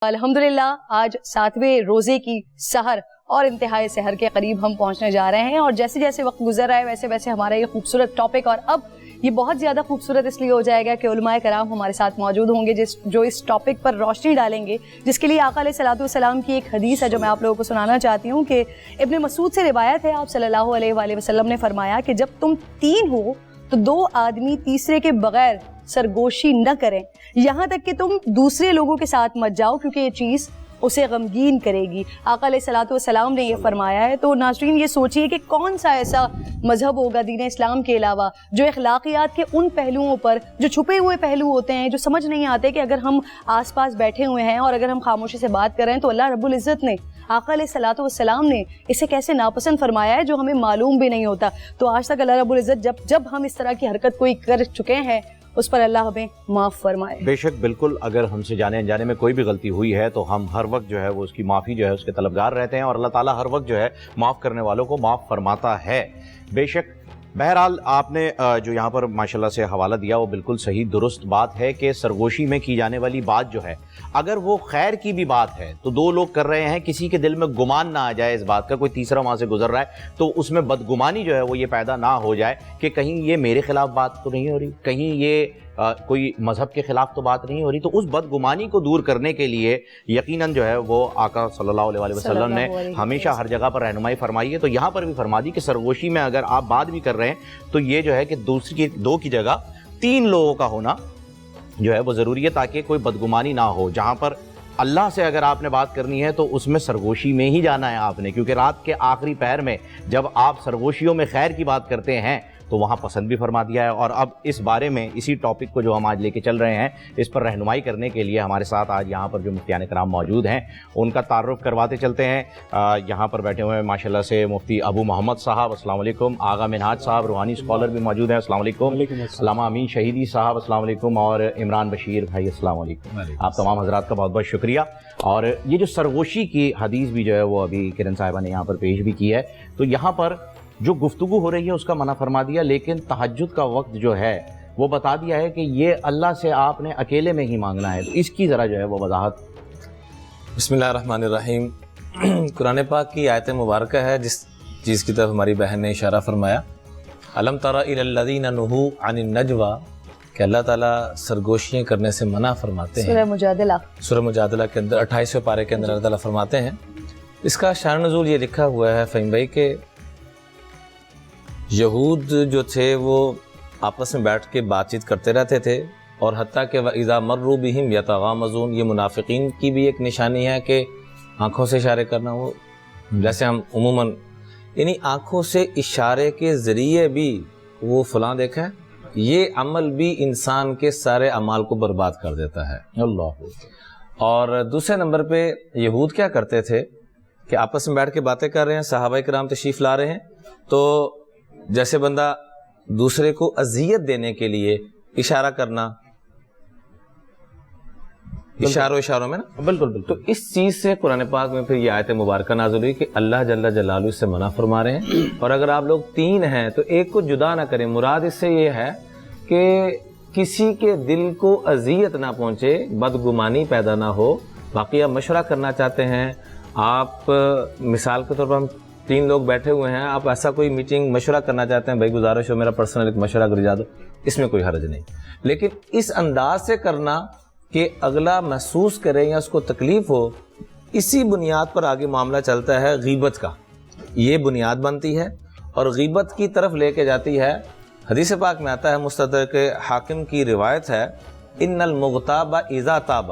الحمدللہ آج 7ویں روزے کی سحر اور انتہائی سحر کے قریب ہم پہنچنے جا رہے ہیں، اور جیسے جیسے وقت گزر رہا ہے ویسے ویسے ہمارا یہ خوبصورت ٹاپک اور اب یہ بہت زیادہ خوبصورت اس لیے ہو جائے گا کہ علماء کرام ہمارے ساتھ موجود ہوں گے جو اس ٹاپک پر روشنی ڈالیں گے، جس کے لیے آقا علیہ الصلوۃ والسلام کی ایک حدیث ہے جو میں آپ لوگوں کو سنانا چاہتی ہوں کہ ابن مسعود سے روایت ہے، آپ صلی اللہ علیہ وآلہ وسلم نے فرمایا کہ جب تم 3 ہو تو 2 آدمی تیسرے کے بغیر سرگوشی نہ کریں، یہاں تک کہ تم دوسرے لوگوں کے ساتھ مت جاؤ کیونکہ یہ چیز اسے غمگین کرے گی۔ آقا علیہ الصلوۃ والسلام نے یہ فرمایا ہے، تو ناظرین یہ سوچئے کہ کون سا ایسا مذہب ہوگا دین اسلام کے علاوہ جو اخلاقیات کے ان پہلوؤں پر جو چھپے ہوئے پہلو ہوتے ہیں، جو سمجھ نہیں آتے کہ اگر ہم آس پاس بیٹھے ہوئے ہیں اور اگر ہم خاموشی سے بات کر رہے ہیں تو اللہ رب العزت نے، آقا علیہ الصلوۃ والسلام نے اسے کیسے ناپسند فرمایا ہے جو ہمیں معلوم بھی نہیں ہوتا۔ تو آج تک اللہ رب العزت جب ہم اس طرح کی حرکت کوئی کر چکے ہیں اس پر اللہ ہمیں معاف فرمائے۔ بے شک بالکل، اگر ہم سے جانے انجانے میں کوئی بھی غلطی ہوئی ہے تو ہم ہر وقت جو ہے وہ اس کی معافی جو ہے اس کے طلبگار رہتے ہیں، اور اللہ تعالیٰ ہر وقت جو ہے معاف کرنے والوں کو معاف فرماتا ہے۔ بے شک بہرحال آپ نے جو یہاں پر ماشاءاللہ سے حوالہ دیا وہ بالکل صحیح درست بات ہے کہ سرگوشی میں کی جانے والی بات جو ہے اگر وہ خیر کی بھی بات ہے تو 2 لوگ کر رہے ہیں، کسی کے دل میں گمان نہ آ جائے اس بات کا، کوئی تیسرا وہاں سے گزر رہا ہے تو اس میں بدگمانی جو ہے وہ یہ پیدا نہ ہو جائے کہ کہیں یہ میرے خلاف بات تو نہیں ہو رہی، کہیں یہ کوئی مذہب کے خلاف تو بات نہیں ہو رہی۔ تو اس بدگمانی کو دور کرنے کے لیے یقیناً جو ہے وہ آقا صلی اللہ علیہ وآلہ وسلم نے ہمیشہ ہر جگہ پر رہنمائی فرمائی ہے، تو یہاں پر بھی فرما دی کہ سرگوشی میں اگر آپ بات بھی کر رہے ہیں تو یہ جو ہے کہ 2 کی جگہ 3 لوگوں کا ہونا جو ہے وہ ضروری ہے تاکہ کوئی بدگمانی نہ ہو۔ جہاں پر اللہ سے اگر آپ نے بات کرنی ہے تو اس میں سرگوشی میں ہی جانا ہے آپ نے، کیونکہ رات کے آخری پہر میں جب آپ سرگوشیوں میں خیر کی بات کرتے ہیں تو وہاں پسند بھی فرما دیا ہے۔ اور اب اس بارے میں اسی ٹاپک کو جو ہم آج لے کے چل رہے ہیں اس پر رہنمائی کرنے کے لیے ہمارے ساتھ آج یہاں پر جو مفتیان کرام موجود ہیں ان کا تعارف کرواتے چلتے ہیں۔ یہاں پر بیٹھے ہوئے ہیں ماشاءاللہ سے مفتی ابو محمد صاحب، السلام علیکم۔ آغا منہاج صاحب روحانی اسکالر بھی موجود ہیں، السلام علیکم۔ علامہ امین شہیدی صاحب السلام علیکم، اور عمران بشیر بھائی السلام علیکم۔ آپ تمام حضرات کا بہت بہت شکریہ۔ اور یہ جو سرگوشی کی حدیث بھی جو ہے وہ ابھی کرن صاحبہ نے یہاں پر پیش بھی کی ہے، تو یہاں پر جو گفتگو ہو رہی ہے اس کا منع فرما دیا، لیکن تہجد کا وقت جو ہے وہ بتا دیا ہے کہ یہ اللہ سے آپ نے اکیلے میں ہی مانگنا ہے، تو اس کی ذرا جو ہے وہ وضاحت۔ بسم اللہ الرحمن الرحیم۔ قرآن پاک کی آیت مبارکہ ہے جس چیز کی طرف ہماری بہن نے اشارہ فرمایا، الم تر الی الذین نہوا عن النجوی، کہ اللہ تعالیٰ سرگوشیاں کرنے سے منع فرماتے ہیں۔ سورہ مجادلہ کے اندر 28ویں پارے کے اندر اللہ تعالیٰ فرماتے ہیں۔ اس کا شان نزول یہ لکھا ہوا ہے فہیم بھائی کہ یہود جو تھے وہ آپس میں بیٹھ کے بات چیت کرتے رہتے تھے، اور حتیٰ کہ وَإِذَا مَرُّوا بِهِمْ يَتَغَامَزُونَ، یہ منافقین کی بھی ایک نشانی ہے کہ آنکھوں سے اشارے کرنا، وہ جیسے ہم عموماً یعنی آنکھوں سے اشارے کے ذریعے بھی وہ فلاں دیکھا ہے، یہ عمل بھی انسان کے سارے اعمال کو برباد کر دیتا ہے۔ اللہ۔ اور دوسرے نمبر پہ یہود کیا کرتے تھے کہ آپس میں بیٹھ کے باتیں کر رہے ہیں، صحابہ کرام تشریف لا رہے ہیں، تو جیسے بندہ دوسرے کو اذیت دینے کے لیے اشارہ کرنا، اشاروں میں نا، بالکل۔ تو اس چیز سے قرآن پاک میں پھر یہ آیت مبارکہ نازل ہوئی کہ اللہ جل جلالہ سے منع فرما رہے ہیں، اور اگر آپ لوگ 3 ہیں تو ایک کو جدا نہ کریں۔ مراد اس سے یہ ہے کہ کسی کے دل کو اذیت نہ پہنچے، بدگمانی پیدا نہ ہو۔ باقی آپ مشورہ کرنا چاہتے ہیں، آپ مثال کے طور پر ہم 3 لوگ بیٹھے ہوئے ہیں، آپ ایسا کوئی میٹنگ مشورہ کرنا چاہتے ہیں، بھائی گزارش ہو میرا پرسنل ایک مشورہ گرجا دو، اس میں کوئی حرج نہیں، لیکن اس انداز سے کرنا کہ اگلا محسوس کرے یا اس کو تکلیف ہو، اسی بنیاد پر آگے معاملہ چلتا ہے غیبت کا، یہ بنیاد بنتی ہے اور غیبت کی طرف لے کے جاتی ہے۔ حدیث پاک میں آتا ہے، مستدرک حاکم کی روایت ہے، ان المغتاب اذا تاب،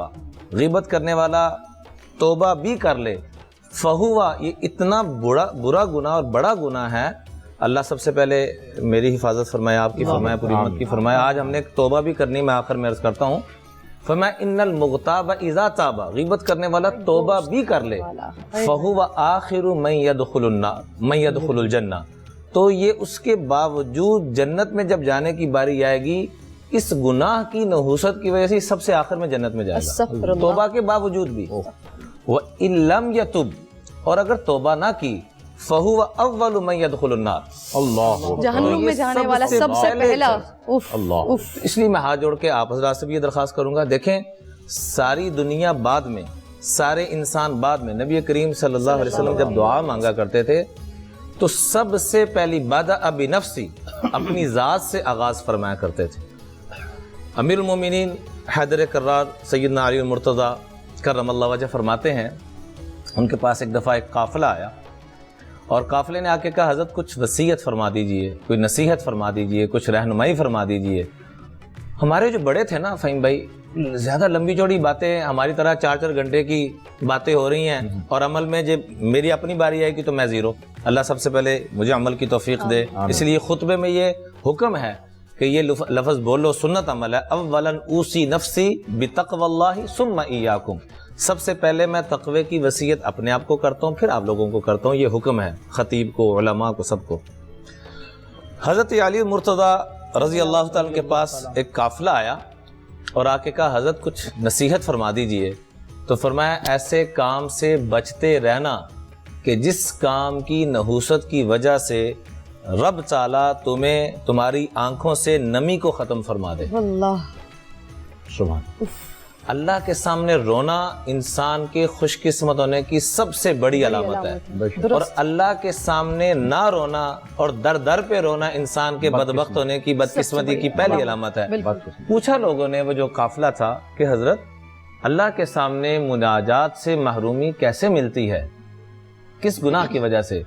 غیبت کرنے والا توبہ بھی کر لے، فہوا، یہ اتنا برا گناہ اور بڑا گناہ ہے، اللہ سب سے پہلے میری حفاظت فرمائے، آپ کی فرمائے، پوری امت کی فرمائے۔ آج ہم نے ایک توبہ بھی کرنی، میں آخر میں عرض کرتا ہوں، فرمایا ان المغتاب اذا تاب، غیبت کرنے والا توبہ بھی کر لے، فہوا آخر من يدخل الجنہ، تو یہ اس کے باوجود جنت میں جب جانے کی باری آئے گی، اس گناہ کی نحوست کی وجہ سے سب سے آخر میں جنت میں جائے گا، توبہ کے باوجود بھی۔ وَإِن لَمْ يَتُبْ، اور اگر توبہ نہ کی، فَهُوَ أَوَّلُ مَنْ يَدْخُلُ النَّارِ، اللہ جہنم میں جانے والا سب سے پہلا۔ اللہ۔ اس لیے میں ہاتھ جوڑ کے آپ حضرات سے بھی یہ درخواست کروں گا، دیکھیں ساری دنیا بعد میں سارے انسان بعد میں نبی کریم صلی اللہ علیہ وسلم جب دعا مانگا کرتے تھے تو سب سے پہلی بدأ بنفسی اپنی ذات سے آغاز فرمایا کرتے تھے. امیر المومنین حیدر کرار سیدنا علی المرتضیٰ کرم اللہ وجہ فرماتے ہیں ان کے پاس ایک دفعہ ایک قافلہ آیا اور قافلے نے آ کے کہا حضرت کچھ وصیت فرما دیجئے, کوئی نصیحت فرما دیجئے, کچھ رہنمائی فرما دیجئے. ہمارے جو بڑے تھے نا فہیم بھائی, زیادہ لمبی چوڑی باتیں ہماری طرح 4-4 گھنٹے کی باتیں ہو رہی ہیں اور عمل میں جب میری اپنی باری آئے گی تو میں زیرو. اللہ سب سے پہلے مجھے عمل کی توفیق دے. اس لیے خطبے میں یہ حکم ہے کہ یہ لفظ بولو سنت عمل ہے. اولا اوصی نفسی بتقوی اللہ ثم ایاکم, سب سے پہلے میں تقوی کی وصیت اپنے آپ کو کرتا ہوں پھر آپ لوگوں کو کرتا ہوں. یہ حکم ہے خطیب کو, علماء کو, سب کو. حضرت علی مرتضیٰ رضی اللہ تعالیٰ کے پاس ایک قافلہ آیا اور آ کے کہا حضرت کچھ نصیحت فرما دیجئے. تو فرمایا ایسے کام سے بچتے رہنا کہ جس کام کی نحوست کی وجہ سے رب تعالیٰ تمہیں تمہاری آنکھوں سے نمی کو ختم فرما دے. اللہ سبحان. اللہ کے سامنے رونا انسان کے خوش قسمت ہونے کی سب سے بڑی علامت ہے, اور اللہ کے سامنے نہ رونا اور در در پہ رونا انسان کے بدبخت ہونے کی, بدقسمتی کی پہلی علامت ہے. پوچھا لوگوں نے, وہ جو قافلہ تھا, کہ حضرت اللہ کے سامنے مناجات سے محرومی کیسے ملتی ہے, کس گناہ کی وجہ سے؟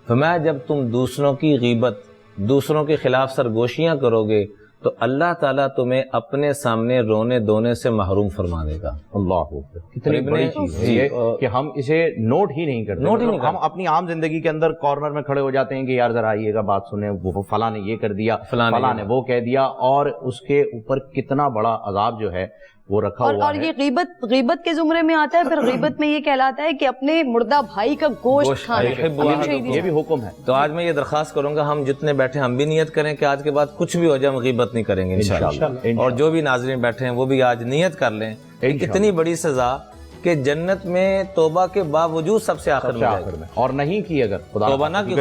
فرمایا جب تم دوسروں کی غیبت, دوسروں کے خلاف سرگوشیاں کرو گے تو اللہ تعالیٰ تمہیں اپنے سامنے رونے دھونے سے محروم فرما دے گا. اللہ کتنی بڑی چیز ہے یہ کہ ہم اسے نوٹ ہی نہیں کرتے. ہم اپنی عام زندگی کے اندر کارنر میں کھڑے ہو جاتے ہیں کہ یار ذرا آئیے گا بات سنیں, وہ فلاں نے یہ کر دیا, فلاں نے وہ کہہ دیا, اور اس کے اوپر کتنا بڑا عذاب جو ہے وہ رکھا ہوا ہے. اور یہ غیبت کے زمرے میں آتا ہے. پھر غیبت میں یہ کہلاتا ہے کہ اپنے مردہ بھائی کا گوشت کھانا, یہ بھی حکم ہے. تو آج میں یہ درخواست کروں گا ہم جتنے بیٹھے ہم بھی نیت کریں کہ آج کے بعد کچھ بھی ہو جائے ہم غیبت نہیں کریں گے انشاءاللہ. اور جو بھی ناظرین بیٹھے ہیں وہ بھی آج نیت کر لیں. کتنی بڑی سزا کہ جنت میں توبہ کے باوجود سب سے آخر میں, اور نہیں کی اگر توبہ نہ کی,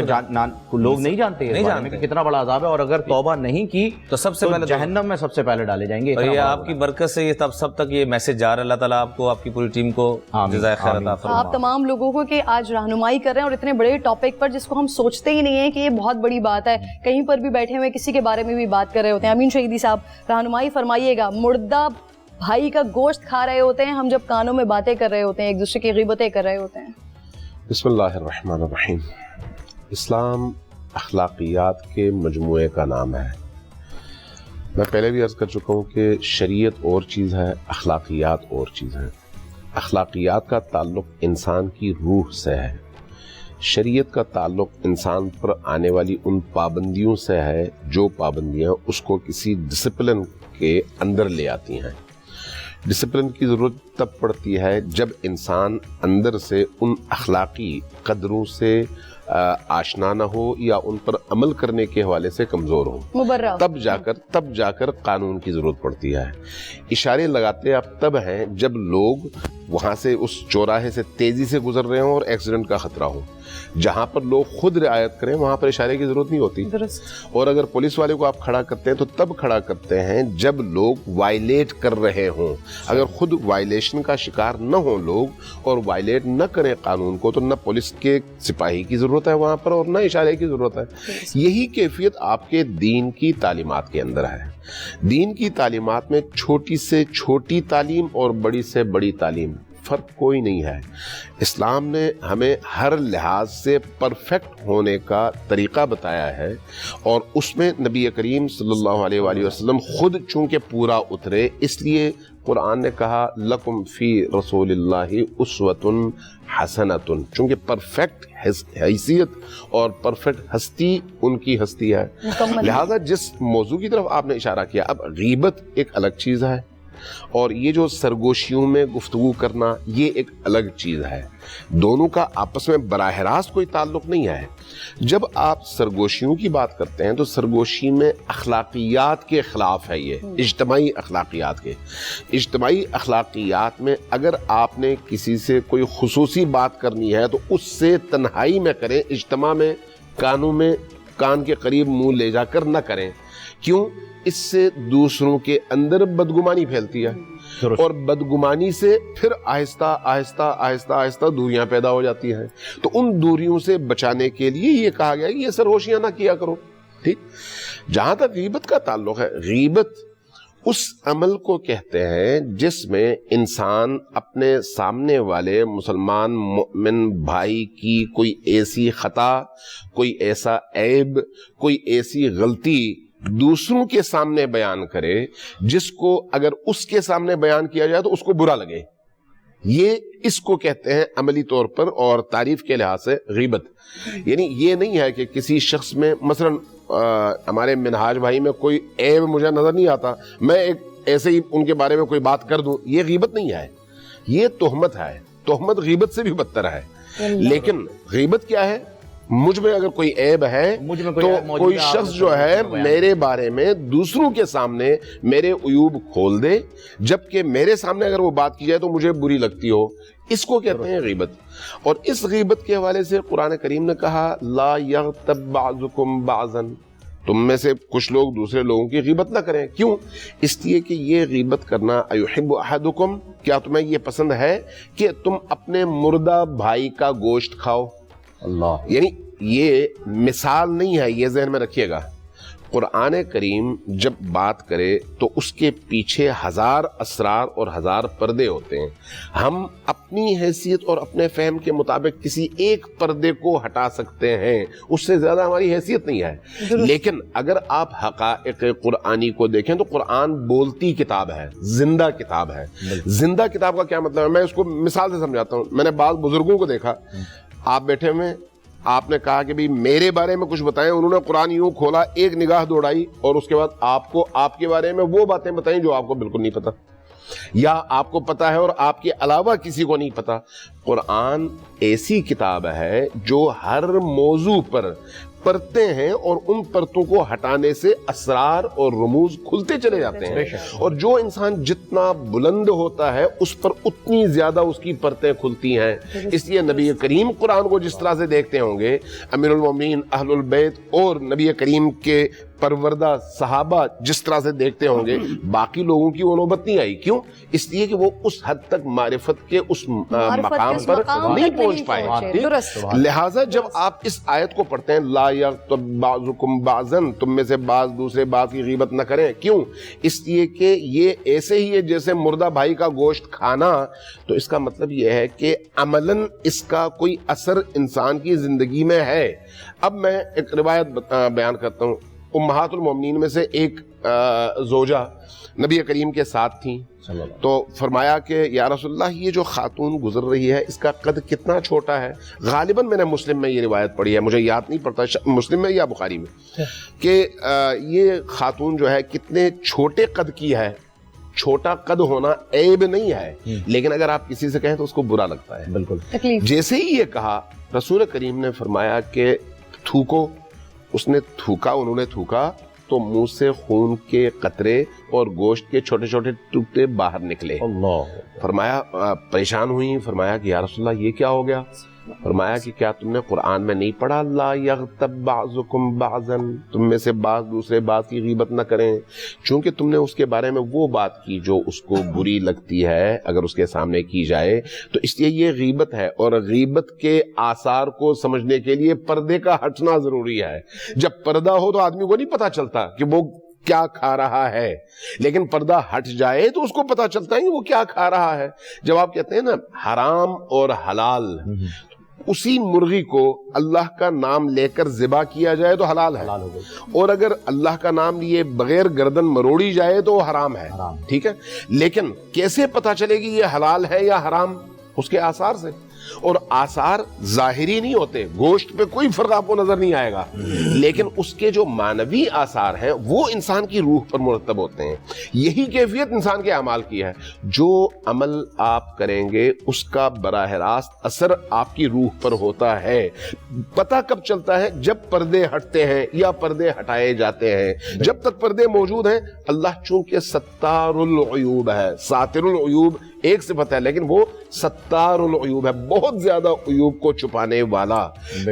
لوگ نہیں جانتے کہ کتنا بڑا عذاب ہے, اور اگر توبہ نہیں کی تو سب سے پہلے جہنم میں سب سے پہلے ڈالے جائیں گے. اور یہ آپ کی برکت سے یہ تب سب تک یہ میسج جا رہا ہے. اللہ تعالیٰ آپ کو, آپ کی پوری ٹیم کو جزائے خیر عطا فرمائے. آپ تمام لوگوں کو کہ آج رہنمائی کر رہے ہیں اور اتنے بڑے ٹاپک پر جس کو ہم سوچتے ہی نہیں ہیں کہ یہ بہت بڑی بات ہے. کہیں پر بھی بیٹھے ہوئے کسی کے بارے میں بھی بات کر رہے ہوتے ہیں. امین شہیدی صاحب رہنمائی فرمائیے گا. مردہ بھائی کا گوشت کھا رہے ہوتے ہیں ہم جب کانوں میں باتیں کر رہے ہوتے ہیں, ایک دوسرے کی غیبتیں کر رہے ہوتے ہیں. بسم اللہ الرحمن الرحیم. اسلام اخلاقیات کے مجموعے کا نام ہے. میں پہلے بھی عرض کر چکا ہوں کہ شریعت اور چیز ہے, اخلاقیات اور چیز ہے. اخلاقیات کا تعلق انسان کی روح سے ہے, شریعت کا تعلق انسان پر آنے والی ان پابندیوں سے ہے جو پابندیاں اس کو کسی ڈسپلن کے اندر لے آتی ہیں. ڈسپلن کی ضرورت تب پڑتی ہے جب انسان اندر سے ان اخلاقی قدروں سے آشنا نہ ہو یا ان پر عمل کرنے کے حوالے سے کمزور ہو, تب جا کر قانون کی ضرورت پڑتی ہے. اشارے لگاتے اب تب ہیں جب لوگ وہاں سے اس چوراہے سے تیزی سے گزر رہے ہوں اور ایکسیڈنٹ کا خطرہ ہو. جہاں پر لوگ خود رعایت کریں وہاں پر اشارے کی ضرورت نہیں ہوتی. اور اگر پولیس والے کو آپ کھڑا کرتے ہیں تو تب کھڑا کرتے ہیں جب لوگ وائلیٹ کر رہے ہوں. اگر خود وائلیشن کا شکار نہ ہوں لوگ اور وائلیٹ نہ کریں قانون کو تو نہ پولیس کے سپاہی کی ضرورت ہے وہاں پر اور نہ اشارے کی ضرورت ہے. یہی کیفیت آپ کے دین کی تعلیمات کے اندر ہے. دین کی تعلیمات میں چھوٹی سے چھوٹی تعلیم اور بڑی سے بڑی تعلیم فرق کوئی نہیں ہے. اسلام نے ہمیں ہر لحاظ سے پرفیکٹ ہونے کا طریقہ بتایا ہے اور اس میں نبی کریم صلی اللہ علیہ وآلہ وسلم خود چونکہ پورا اترے اس لیے قرآن نے کہا لکم فی رسول اللہ اسوۃ حسنۃ, چونکہ پرفیکٹ حیثیت اور پرفیکٹ ہستی ان کی ہستی ہے. لہذا جس موضوع کی طرف آپ نے اشارہ کیا, اب غیبت ایک الگ چیز ہے اور یہ جو سرگوشیوں میں گفتگو کرنا یہ ایک الگ چیز ہے. دونوں کا آپس میں براہ راست کوئی تعلق نہیں ہے. جب آپ سرگوشیوں کی بات کرتے ہیں تو سرگوشی میں اخلاقیات کے خلاف ہے. یہ اجتماعی اخلاقیات کے. اجتماعی اخلاقیات میں اگر آپ نے کسی سے کوئی خصوصی بات کرنی ہے تو اس سے تنہائی میں کریں, اجتماع میں کانوں میں کان کے قریب منہ لے جا کر نہ کریں. کیوں؟ اس سے دوسروں کے اندر بدگمانی پھیلتی ہے. اور بدگمانی سے پھر آہستہ آہستہ آہستہ آہستہ دوریاں پیدا ہو جاتی ہیں. تو ان دوریوں سے بچانے کے لیے یہ کہا گیا کہ یہ سرگوشیاں نہ کیا کرو. ٹھیک. جہاں تک غیبت کا تعلق ہے، غیبت اس عمل کو کہتے ہیں جس میں انسان اپنے سامنے والے مسلمان مومن بھائی کی کوئی ایسی خطا، کوئی ایسا عیب، کوئی ایسی غلطی دوسروں کے سامنے بیان کرے جس کو اگر اس کے سامنے بیان کیا جائے تو اس کو برا لگے. یہ اس کو کہتے ہیں عملی طور پر اور تعریف کے لحاظ سے غیبت. یعنی یہ نہیں ہے کہ کسی شخص میں مثلا ہمارے منہاج بھائی میں کوئی عیب مجھے نظر نہیں آتا، میں ایک ایسے ہی ان کے بارے میں کوئی بات کر دوں، یہ غیبت نہیں ہے، یہ تہمت ہے. تہمت غیبت سے بھی بدتر ہے. لیکن غیبت کیا ہے؟ مجھ میں اگر کوئی عیب ہے تو کوئی شخص جو ہے میرے بارے میں دوسروں کے سامنے میرے عیوب کھول دے، جبکہ میرے سامنے اگر وہ بات کی جائے تو مجھے بری لگتی ہو. اس کو کہتے ہیں غیبت. اور اس غیبت کے حوالے سے قرآن کریم نے کہا لا یغتب بعضکم بعضا، تم میں سے کچھ لوگ دوسرے لوگوں کی غیبت نہ کریں. کیوں؟ اس لیے کہ یہ غیبت کرنا ایحب احدکم، کیا تمہیں یہ پسند ہے کہ تم اپنے مردہ بھائی کا گوشت کھاؤ؟ اللہ. یعنی یہ مثال نہیں ہے، یہ ذہن میں رکھیے گا. قرآن کریم جب بات کرے تو اس کے پیچھے ہزار اسرار اور ہزار پردے ہوتے ہیں. ہم اپنی حیثیت اور اپنے فہم کے مطابق کسی ایک پردے کو ہٹا سکتے ہیں، اس سے زیادہ ہماری حیثیت نہیں ہے. لیکن اگر آپ حقائق قرآنی کو دیکھیں تو قرآن بولتی کتاب ہے، زندہ کتاب ہے. زندہ کتاب کا کیا مطلب ہے؟ میں اس کو مثال سے سمجھاتا ہوں. میں نے بعض بزرگوں کو دیکھا، آپ بیٹھے ہوئے، آپ نے کہا کہ بھی میرے بارے میں کچھ بتائیں، انہوں نے قرآن یوں کھولا، ایک نگاہ دوڑائی اور اس کے بعد آپ کو آپ کے بارے میں وہ باتیں بتائیں جو آپ کو بالکل نہیں پتا، یا آپ کو پتا ہے اور آپ کے علاوہ کسی کو نہیں پتا. قرآن ایسی کتاب ہے جو ہر موضوع پر پرتیں ہیں اور ان پرتوں کو ہٹانے سے اسرار اور رموز کھلتے چلے جاتے ہیں. اور جو انسان جتنا بلند ہوتا ہے اس پر اتنی زیادہ اس کی پرتیں کھلتی ہیں. اس لیے نبی کریم قرآن کو جس طرح سے دیکھتے ہوں گے، امیر المومنین اہل البیت اور نبی کریم کے پروردہ صحابہ جس طرح سے دیکھتے ہوں گے، باقی لوگوں کی وہ نوبت نہیں آئی. کیوں؟ اس لیے کہ وہ اس حد تک معرفت کے اس مقام پر نہیں پہنچ پائے. لہٰذا جب آپ اس آیت کو پڑھتے ہیں لا یغتب بعضکم بعضا، تم میں سے بعض دوسرے بعض کی غیبت نہ کریں. کیوں؟ اس لیے کہ یہ ایسے ہی ہے جیسے مردہ بھائی کا گوشت کھانا. تو اس کا مطلب یہ ہے کہ عملاً اس کا کوئی اثر انسان کی زندگی میں ہے. اب میں ایک روایت بیان کرتا ہوں. امہات المومنین میں سے ایک زوجہ نبی کریم کے ساتھ تھیں، تو فرمایا کہ یا رسول اللہ یہ جو خاتون گزر رہی ہے اس کا قد کتنا چھوٹا ہے. غالباً میں نے مسلم میں یہ روایت پڑھی ہے، مجھے یاد نہیں پڑتا مسلم میں یا بخاری میں، کہ یہ خاتون جو ہے کتنے چھوٹے قد کی ہے. چھوٹا قد ہونا عیب نہیں ہے، لیکن اگر آپ کسی سے کہیں تو اس کو برا لگتا ہے. بالکل. جیسے ہی یہ کہا رسول کریم نے فرمایا کہ تھوکو. اس نے تھوکا، انہوں نے تھوکا تو منہ سے خون کے قطرے اور گوشت کے چھوٹے چھوٹے ٹکڑے باہر نکلے. اللہ. فرمایا پریشان ہوئی، فرمایا کہ یا رسول اللہ یہ کیا ہو گیا؟ فرمایا کہ کیا تم نے قرآن میں نہیں پڑھا لا یغتب بعضکم بعضا، تم میں سے بعض دوسرے بعض کی غیبت نہ کریں. چونکہ تم نے اس کے بارے میں وہ بات کی جو اس کو بری لگتی ہے اگر اس کے سامنے کی جائے، تو اس لیے یہ غیبت ہے. اور غیبت کے آثار کو سمجھنے کے لیے پردے کا ہٹنا ضروری ہے. جب پردہ ہو تو آدمی کو نہیں پتا چلتا کہ وہ کیا کھا رہا ہے، لیکن پردہ ہٹ جائے تو اس کو پتا چلتا ہے کہ وہ کیا کھا رہا ہے. جب آپ کہتے ہیں نا حرام اور حلال، اسی مرغی کو اللہ کا نام لے کر ذبح کیا جائے تو حلال ہے، اور اگر اللہ کا نام لیے بغیر گردن مروڑی جائے تو وہ حرام ہے. ٹھیک ہے، لیکن کیسے پتا چلے گی یہ حلال ہے یا حرام؟ اس کے آثار سے. اور آثار ظاہری نہیں ہوتے، گوشت پہ کوئی فرق آپ کو نظر نہیں آئے گا، لیکن اس کے جو معنوی آثار ہیں وہ انسان کی روح پر مرتب ہوتے ہیں. یہی کیفیت انسان کے اعمال کی ہے. جو عمل آپ کریں گے اس کا براہ راست اثر آپ کی روح پر ہوتا ہے. پتہ کب چلتا ہے؟ جب پردے ہٹتے ہیں یا پردے ہٹائے جاتے ہیں. جب تک پردے موجود ہیں، اللہ چونکہ ستار العیوب ہے، ساتر العیوب ایک صفت ہے لیکن وہ ستار العیوب ہے، بہت زیادہ عیوب کو چھپانے والا.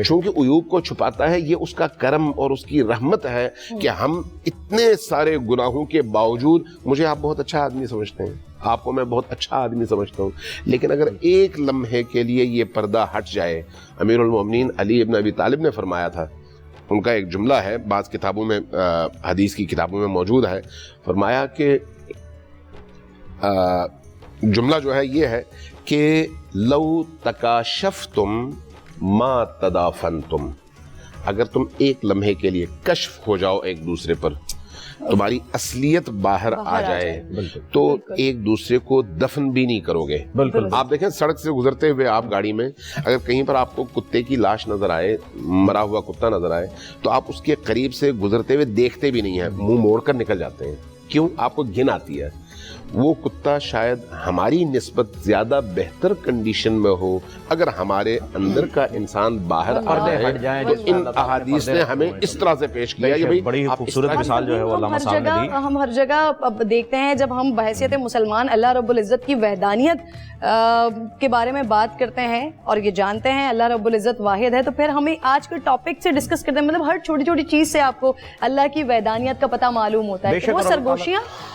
چونکہ عیوب کو چھپاتا ہے، یہ اس کا کرم اور اس کی رحمت ہے کہ ہم اتنے سارے گناہوں کے باوجود، مجھے آپ بہت اچھا آدمی سمجھتے ہیں، آپ کو میں بہت اچھا آدمی سمجھتا ہوں، لیکن اگر ایک لمحے کے لیے یہ پردہ ہٹ جائے، امیر المومنین علی ابن ابی طالب نے فرمایا تھا، ان کا ایک جملہ ہے، بعض کتابوں میں حدیث کی کتابوں میں موجود ہے، فرمایا کہ جملہ جو ہے یہ ہے کہ لو تکاشفتم ما تدافنتم، اگر تم ایک لمحے کے لیے کشف ہو جاؤ ایک دوسرے پر، تمہاری اصلیت باہر آ جائے تو ایک دوسرے کو دفن بھی نہیں کرو گے۔ بالکل آپ دیکھیں سڑک سے گزرتے ہوئے آپ گاڑی میں اگر کہیں پر آپ کو کتے کی لاش نظر آئے، مرا ہوا کتا نظر آئے، تو آپ اس کے قریب سے گزرتے ہوئے دیکھتے بھی نہیں ہیں، منہ موڑ کر نکل جاتے ہیں۔ کیوں؟ آپ کو گھن آتی ہے۔ وہ کتا شاید ہماری نسبت زیادہ بہتر کنڈیشن میں ہو، اگر ہمارے اندر کا انسان باہر آ جائے تو ان احادیث نے ہمیں اس طرح سے پیش کیا کہ بھئی بڑی خوبصورت مثال جو ہے وہ علامہ صاحب نے دی۔ ہم ہر جگہ اب دیکھتے ہیں جب ہم بحیثیت مسلمان اللہ رب العزت کی وحدانیت کے بارے میں بات کرتے ہیں اور یہ جانتے ہیں اللہ رب العزت واحد ہے، تو پھر ہمیں آج کے ٹاپک سے ڈسکس کرتے ہیں، مطلب ہر چھوٹی چھوٹی چیز سے آپ کو اللہ کی وحدانیت کا پتہ معلوم ہوتا ہے۔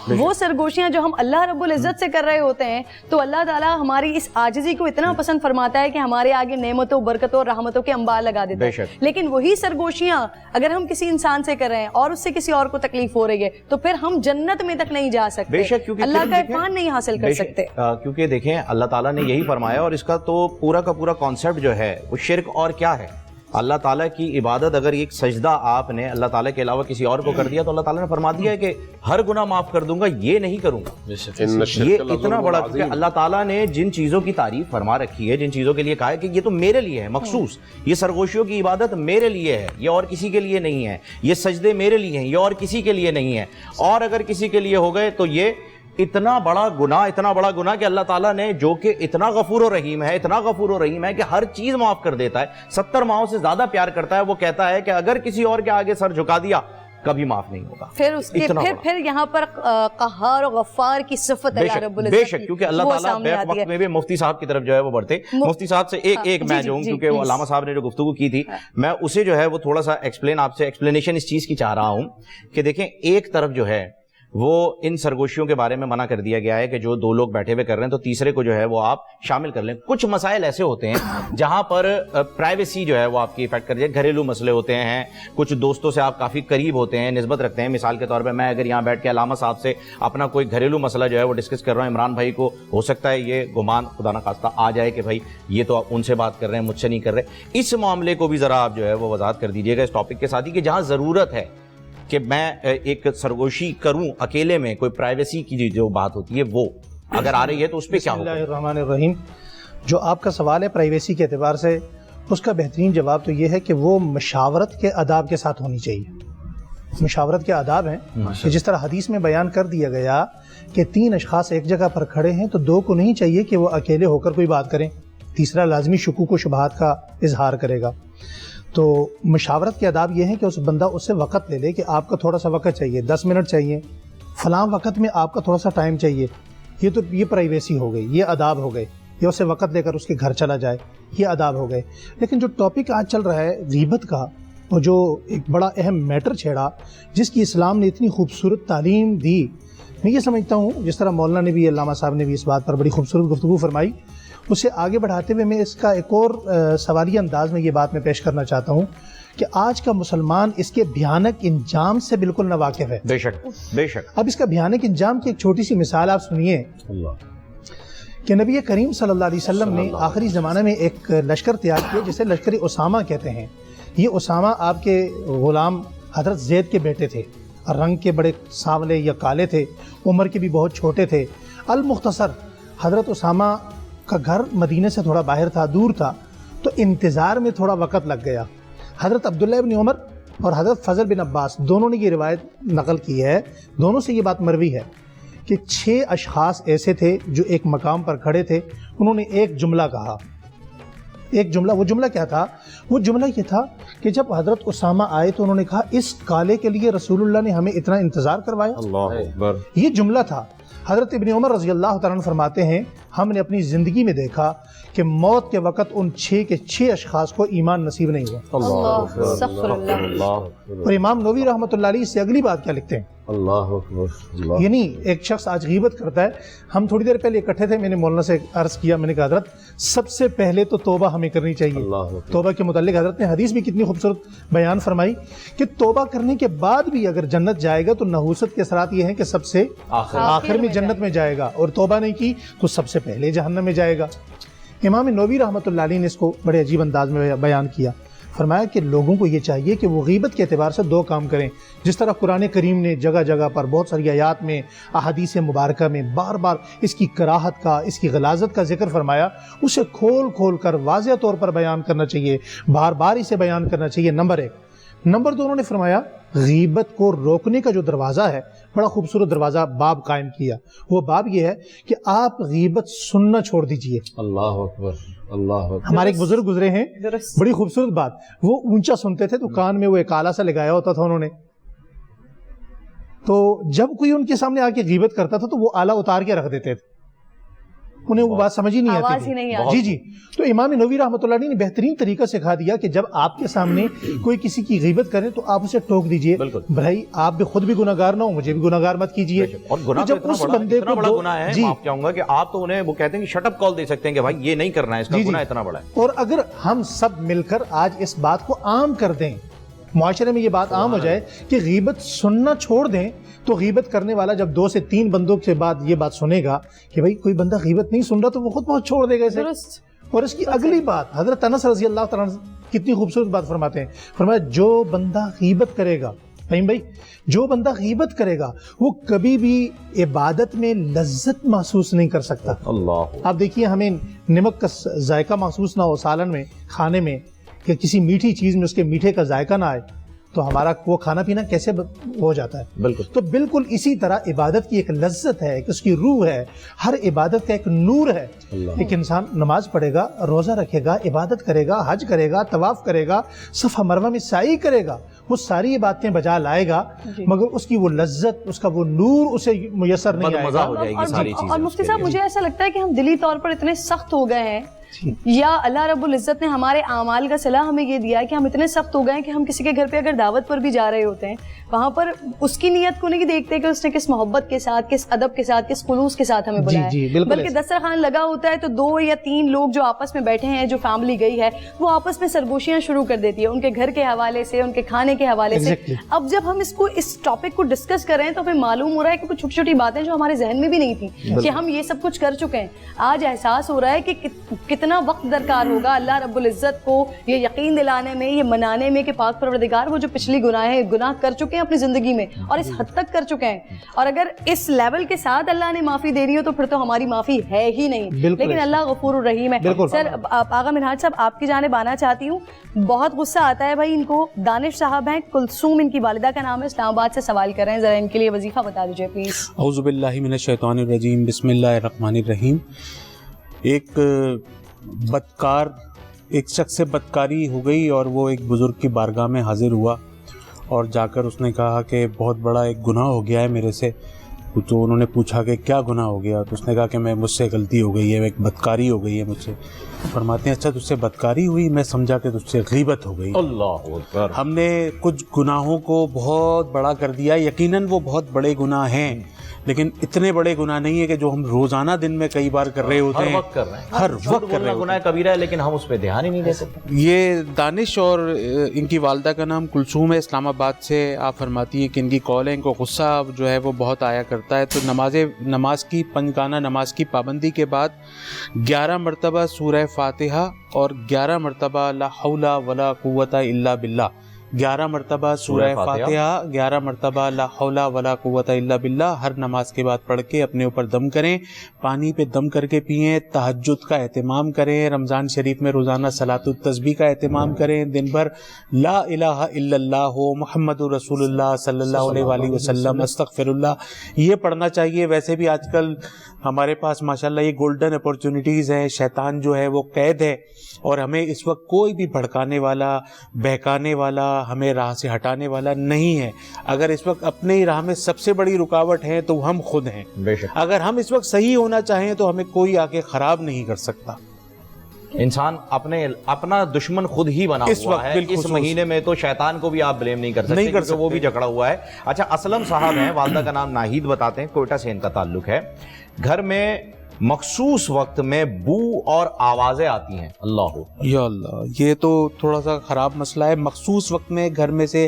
وہ سرگوشیاں جو ہم اللہ رب العزت سے کر رہے ہوتے ہیں، تو اللہ تعالیٰ ہماری اس عاجزی کو اتنا پسند فرماتا ہے کہ ہمارے آگے نعمتوں، برکتوں اور رحمتوں کے انبار لگا دیتا ہے۔ لیکن وہی سرگوشیاں اگر ہم کسی انسان سے کر رہے ہیں اور اس سے کسی اور کو تکلیف ہو رہی ہے، تو پھر ہم جنت میں تک نہیں جا سکتے، اللہ کا عرفان نہیں حاصل کر سکتے۔ کیونکہ دیکھیں اللہ تعالیٰ نے یہی فرمایا، اور اس کا تو پورا کا پورا کانسیپٹ جو ہے وہ شرک اور کیا ہے۔ اللہ تعالیٰ کی عبادت، اگر ایک سجدہ آپ نے اللہ تعالیٰ کے علاوہ کسی اور کو کر دیا تو اللہ تعالیٰ نے فرما دیا ہے کہ ہر گناہ معاف کر دوں گا، یہ نہیں کروں گا۔ یہ اتنا بڑا، کیونکہ اللہ تعالیٰ نے جن چیزوں کی تعریف فرما رکھی ہے، جن چیزوں کے لیے کہا ہے کہ یہ تو میرے لیے ہے مخصوص، یہ سرگوشیوں کی عبادت میرے لیے ہے، یہ اور کسی کے لیے نہیں ہے، یہ سجدے میرے لیے ہیں، یہ اور کسی کے لیے نہیں ہے، اور اگر کسی کے لیے ہو گئے تو یہ اتنا بڑا گناہ کہ اللہ تعالیٰ نے، جو کہ اتنا غفور و رحیم ہے کہ ہر چیز معاف کر دیتا ہے، 70 ماؤں سے زیادہ پیار کرتا ہے، وہ کہتا ہے کہ اگر کسی اور کے آگے سر جھکا دیا کبھی معاف نہیں ہوگا۔ پھر یہاں پر قہار و غفار کی صفت اللہ رب العزت، بے شک، کیونکہ اللہ تعالیٰ بیک وقت میں بھی مفتی صاحب کی طرف جو ہے وہ بڑھتے، مفتی صاحب سے ایک میں جو ہوں، کیونکہ وہ علامہ صاحب نے جو گفتگو کی تھی، میں اسے جو ہے وہ تھوڑا سا آپ سے ایکسپلینیشن اس چیز کی چاہ رہا ہوں کہ دیکھیں، ایک طرف جو ہے وہ ان سرگوشیوں کے بارے میں منع کر دیا گیا ہے کہ جو دو لوگ بیٹھے ہوئے کر رہے ہیں تو تیسرے کو جو ہے وہ آپ شامل کر لیں۔ کچھ مسائل ایسے ہوتے ہیں جہاں پر پرائیویسی جو ہے وہ آپ کی افیکٹ کر جائے، گھریلو مسئلے ہوتے ہیں، کچھ دوستوں سے آپ کافی قریب ہوتے ہیں، نسبت رکھتے ہیں، مثال کے طور پہ میں اگر یہاں بیٹھ کے علامہ صاحب سے اپنا کوئی گھریلو مسئلہ جو ہے وہ ڈسکس کر رہا ہوں، عمران بھائی کو ہو سکتا ہے یہ گمان خدا نخواستہ آ جائے کہ بھائی یہ تو آپ ان سے بات کر رہے ہیں، مجھ سے نہیں کر رہے۔ اس معاملے کو بھی ذرا آپ جو ہے وہ وضاحت کر دیجیے گا اس ٹاپک کے ساتھ ہی، کہ جہاں ضرورت ہے کہ میں ایک سرگوشی کروں اکیلے میں، کوئی پرائیویسی کی جو بات ہوتی ہے وہ اگر آ رہی ہے تو اس پہ کیا ہوگا؟ بسم اللہ الرحمن الرحیم۔ جو آپ کا سوال ہے پرائیویسی کے اعتبار سے، اس کا بہترین جواب تو یہ ہے کہ وہ مشاورت کے آداب کے ساتھ ہونی چاہیے۔ مشاورت کے آداب ہیں کہ جس طرح حدیث میں بیان کر دیا گیا کہ 3 اشخاص ایک جگہ پر کھڑے ہیں تو 2 کو نہیں چاہیے کہ وہ اکیلے ہو کر کوئی بات کریں، تیسرا لازمی شکوک و شبہات کا اظہار کرے گا۔ تو مشاورت کے آداب یہ ہیں کہ اس بندہ اس سے وقت لے لے کہ آپ کا تھوڑا سا وقت چاہیے، 10 منٹ چاہیے، فلاں وقت میں آپ کا تھوڑا سا ٹائم چاہیے، یہ پرائیویسی ہو گئی، یہ آداب ہو گئے، یا اس سے وقت لے کر اس کے گھر چلا جائے، یہ آداب ہو گئے۔ لیکن جو ٹاپک آج چل رہا ہے غیبت کا، اور جو ایک بڑا اہم میٹر چھیڑا، جس کی اسلام نے اتنی خوبصورت تعلیم دی، میں یہ سمجھتا ہوں جس طرح مولانا نے بھی، علامہ صاحب نے بھی اس بات پر بڑی خوبصورت گفتگو فرمائی، اسے آگے بڑھاتے ہوئے میں اس کا ایک اور سوالیہ انداز میں یہ بات میں پیش کرنا چاہتا ہوں کہ آج کا مسلمان اس کے بھیانک انجام سے بالکل نہ واقف ہے۔ بے شک بے شک۔ اب اس کا بھیانک انجام کی ایک چھوٹی سی مثال آپ سنیے کہ نبی کریم صلی اللہ علیہ وسلم نے آخری زمانے میں ایک لشکر تیار کیا جسے لشکر اسامہ کہتے ہیں۔ یہ اسامہ آپ کے غلام حضرت زید کے بیٹے تھے، رنگ کے بڑے سانولے یا کالے تھے، عمر کے بھی بہت چھوٹے تھے۔ المختصر حضرت اسامہ کا گھر مدینے سے تھوڑا باہر تھا، دور تھا، تو انتظار میں تھوڑا وقت لگ گیا۔ حضرت عبداللہ بن عمر اور حضرت فضل بن عباس دونوں نے یہ روایت نقل کی ہے، دونوں سے یہ بات مروی ہے کہ 6 اشخاص ایسے تھے جو ایک مقام پر کھڑے تھے، انہوں نے ایک جملہ کہا، ایک جملہ۔ وہ جملہ کیا تھا؟ وہ جملہ یہ تھا کہ جب حضرت اسامہ آئے تو انہوں نے کہا اس کالے کے لیے رسول اللہ نے ہمیں اتنا انتظار کروایا۔ اللہ اکبر۔ یہ جملہ تھا۔ حضرت ابن عمر رضی اللہ تعالیٰ عنہ فرماتے ہیں ہم نے اپنی زندگی میں دیکھا کہ موت کے وقت ان 6 کے 6 اشخاص کو ایمان نصیب نہیں ہوا. اللہ استغفر اللہ. اور امام نووی رحمۃ اللہ علیہ اس سے اگلی بات کیا لکھتے ہیں, اللہ اکبر. یعنی ایک شخص آج غیبت کرتا ہے. ہم تھوڑی دیر پہلے اکٹھے تھے, میں نے مولانا سے عرض کیا, میں نے کہا حضرت سب سے پہلے تو توبہ ہمیں کرنی چاہیے. توبہ کے متعلق حضرت نے حدیث بھی کتنی خوبصورت بیان فرمائی کہ توبہ کرنے کے بعد بھی اگر جنت جائے گا تو نحوست کے اثرات یہ ہیں کہ سب سے آخر میں جنت میں جائے گا, اور توبہ نہیں کی تو سب سے پہلے جہنم میں جائے گا. امام نووی رحمۃ اللہ علیہ نے اس کو بڑے عجیب انداز میں بیان کیا. فرمایا کہ لوگوں کو یہ چاہیے کہ وہ غیبت کے اعتبار سے 2 کام کریں. جس طرح قرآن کریم نے جگہ جگہ پر بہت ساری آیات میں, احادیث مبارکہ میں بار بار اس کی کراہت کا, اس کی غلاظت کا ذکر فرمایا, اسے کھول کھول کر واضح طور پر بیان کرنا چاہیے, بار بار اسے بیان کرنا چاہیے. نمبر 1. نمبر 2 انہوں نے فرمایا غیبت کو روکنے کا جو دروازہ ہے, بڑا خوبصورت دروازہ باب قائم کیا. وہ باب یہ ہے کہ آپ غیبت سننا چھوڑ دیجئے. اللہ اکبر, اللہ اکبر. ہمارے ایک بزرگ گزرے ہیں, بڑی خوبصورت بات, وہ اونچا سنتے تھے تو کان میں وہ ایک آلہ سا لگایا ہوتا تھا انہوں نے, تو جب کوئی ان کے سامنے آ کے غیبت کرتا تھا تو وہ آلہ اتار کے رکھ دیتے تھے, انہیں وہ بات سمجھ ہی نہیں آتی تھی. جی جی. تو امام نووی رحمۃ اللہ علیہ نے بہترین طریقہ سکھا دیا کہ جب آپ کے سامنے کوئی کسی کی غیبت کرے تو آپ اسے ٹوک دیجئے, بھائی آپ بھی خود بھی گناہگار نہ ہو, مجھے بھی گناہگار مت کیجئے. اور گناہ تو اتنا بڑا گناہ ہے, معاف چاہوں گا کہ آپ تو انہیں وہ کہتے ہیں کہ شٹ اپ کال دے سکتے ہیں کہ بھائی یہ نہیں کرنا ہے, اس کا گناہ اتنا بڑا ہے. اور اگر ہم سب مل کر آج اس بات کو عام کر دیں, معاشرے میں یہ بات عام ہو جائے کہ غیبت سننا چھوڑ دیں, تو غیبت کرنے والا جب 2 سے 3 بندوں کے بعد یہ بات سنے گا کہ بھائی کوئی بندہ غیبت نہیں سن رہا تو وہ خود بہت چھوڑ دے گا اسے. اور اس کی اگلی بات حضرت انس رضی اللہ تعالیٰ کتنی خوبصورت بات فرماتے ہیں. فرمایا جو بندہ غیبت کرے گا, فہیم بھائی, جو بندہ غیبت کرے گا وہ کبھی بھی عبادت میں لذت محسوس نہیں کر سکتا. اللہ. آپ دیکھیے, ہمیں نمک کا ذائقہ محسوس نہ ہو سالن میں, کھانے میں, کہ کسی میٹھی چیز میں اس کے میٹھے کا ذائقہ نہ آئے تو ہمارا وہ کھانا پینا کیسے ہو جاتا ہے. بالکل. تو بالکل اسی طرح عبادت کی ایک لذت ہے, ایک اس کی روح ہے, ہر عبادت کا ایک نور ہے. ایک انسان نماز پڑھے گا, روزہ رکھے گا, عبادت کرے گا, حج کرے گا, طواف کرے گا, صفا مروہ میں سعی کرے گا, وہ ساری باتیں بجا لائے گا, مگر اس کی وہ لذت, اس کا وہ نور اسے میسر نہیں آئے گا. اور مفتی صاحب مجھے ایسا لگتا ہے کہ ہم دلی طور پر اتنے سخت ہو گئے ہیں, یا اللہ رب العزت نے ہمارے اعمال کا صلاح ہمیں یہ دیا ہے کہ ہم اتنے سخت ہو گئے ہیں کہ ہم کسی کے گھر پہ اگر دعوت پر بھی جا رہے ہوتے ہیں, وہاں پر اس کی نیت کو نہیں دیکھتے کہ اس نے کس محبت کے ساتھ, کس ادب کے ساتھ, کس خلوص کے ساتھ ہمیں بلایا ہے, بلکہ دسترخوان لگا ہوتا ہے تو 2 یا 3 لوگ جو آپس میں بیٹھے ہیں, جو فیملی گئی ہے, وہ آپس میں سرگوشیاں شروع کر دیتی ہے ان کے گھر کے حوالے سے, ان کے کھانے کے حوالے سے. اب جب ہم اس ٹاپک کو ڈسکس کر رہے ہیں تو ہمیں معلوم ہو رہا ہے کہ کچھ چھوٹی چھوٹی باتیں جو ہمارے ذہن میں بھی نہیں تھیں کہ ہم یہ سب کچھ کر چکے ہیں. آج احساس ہو رہا ہے کہ کتنا وقت درکار ہوگا اللہ رب العزت کو یہ یقین دلانے میں, یہ منانے میں کہ پاک پروردگار وہ جو پچھلی گناہ کر چکے ہیں اپنی زندگی میں اور اس حد تک کر چکے ہیں, اور اگر اس لیول کے ساتھ اللہ نے معافی دے رہی ہو تو پھر تو ہماری معافی ہے ہی نہیں. لیکن اللہ غفور الرحیم ہے. سر آغا منہاج صاحب آپ کی جانب آنا چاہتی ہوں. بہت غصہ آتا ہے بھائی ان کو, دانش صاحب ہیں, کلثوم ان کی والدہ کا نام ہے, اسلام آباد سے سوال کر رہے ہیں, ذرا ان کے لیے وظیفہ بتا دیجیے پلیز. اعوذ باللہ من الشیطان الرجیم, بسم اللہ الرحمن الرحیم. ایک بدکار, ایک شخص سے بدکاری ہو گئی اور وہ ایک بزرگ کی بارگاہ میں حاضر ہوا اور جا کر اس نے کہا کہ بہت بڑا ایک گناہ ہو گیا ہے میرے سے. تو انہوں نے پوچھا کہ کیا گناہ ہو گیا, تو اس نے کہا کہ مجھ سے غلطی ہو گئی ہے, ایک بدکاری ہو گئی ہے مجھ سے. فرماتے ہیں اچھا تجھ سے بدکاری ہوئی, میں سمجھا کہ تجھ سے غیبت ہو گئی. اللہ اکبر. ہم نے کچھ گناہوں کو بہت بڑا کر دیا, یقیناً وہ بہت بڑے گناہ ہیں لیکن اتنے بڑے گناہ نہیں ہے کہ جو ہم روزانہ دن میں کئی بار کر رہے ہوتے ہیں, ہر وقت کر رہے ہیں, ہر وقت کر رہے ہیں. گناہ کبیرہ ہے لیکن ہم اس پہ دھیان ہی نہیں دے سکتے. یہ دانش اور ان کی والدہ کا نام کلثوم ہے, اسلام آباد سے. آپ فرماتی ہیں کہ ان کی کال ہے, ان کو غصہ جو ہے وہ بہت آیا کرتا ہے. تو نماز کی پنجگانہ نماز کی پابندی کے بعد 11 مرتبہ سورہ فاتحہ اور 11 مرتبہ لا حول ولا قوت الا باللہ, 11 مرتبہ سورہ فاتحہ, 11 مرتبہ لا حول ولا قوت الا باللہ ہر نماز کے بعد پڑھ کے اپنے اوپر دم کریں, پانی پہ دم کر کے پئیں. تہجد کا اہتمام کریں, رمضان شریف میں روزانہ صلاۃ التسبیح کا اہتمام کریں, دن بھر لا الہ الا اللہ محمد رسول اللہ صلی اللہ علیہ وآلہ وسلم استغفر اللہ یہ پڑھنا چاہیے. ویسے بھی آج کل ہمارے پاس ماشاءاللہ یہ گولڈن اپورچونٹیز ہیں, شیطان جو ہے وہ قید ہے اور ہمیں اس وقت کوئی بھی بھڑکانے والا, بہکانے والا, ہمیں راہ سے ہٹانے والا نہیں ہے. اگر اس وقت اپنے ہی راہ میں سب سے بڑی رکاوٹ ہے تو ہم خود ہیں. اگر ہم اس وقت صحیح ہونا چاہیں تو ہمیں کوئی آ کے خراب نہیں کر سکتا. انسان اپنا دشمن خود ہی بنا ہوا ہے اس مہینے میں، تو شیطان کو بھی آپ بلیم نہیں کر سکتے کیونکہ وہ بھی جکڑا ہوا ہے. اچھا، اسلم صاحب ہیں، والدہ کا نام ناہید بتاتے ہیں، کوئٹہ سے ان کا تعلق ہے. گھر میں مخصوص وقت میں بو اور آوازیں آتی ہیں. اللہ یا اللہ، یہ تو تھوڑا سا خراب مسئلہ ہے. مخصوص وقت میں گھر میں سے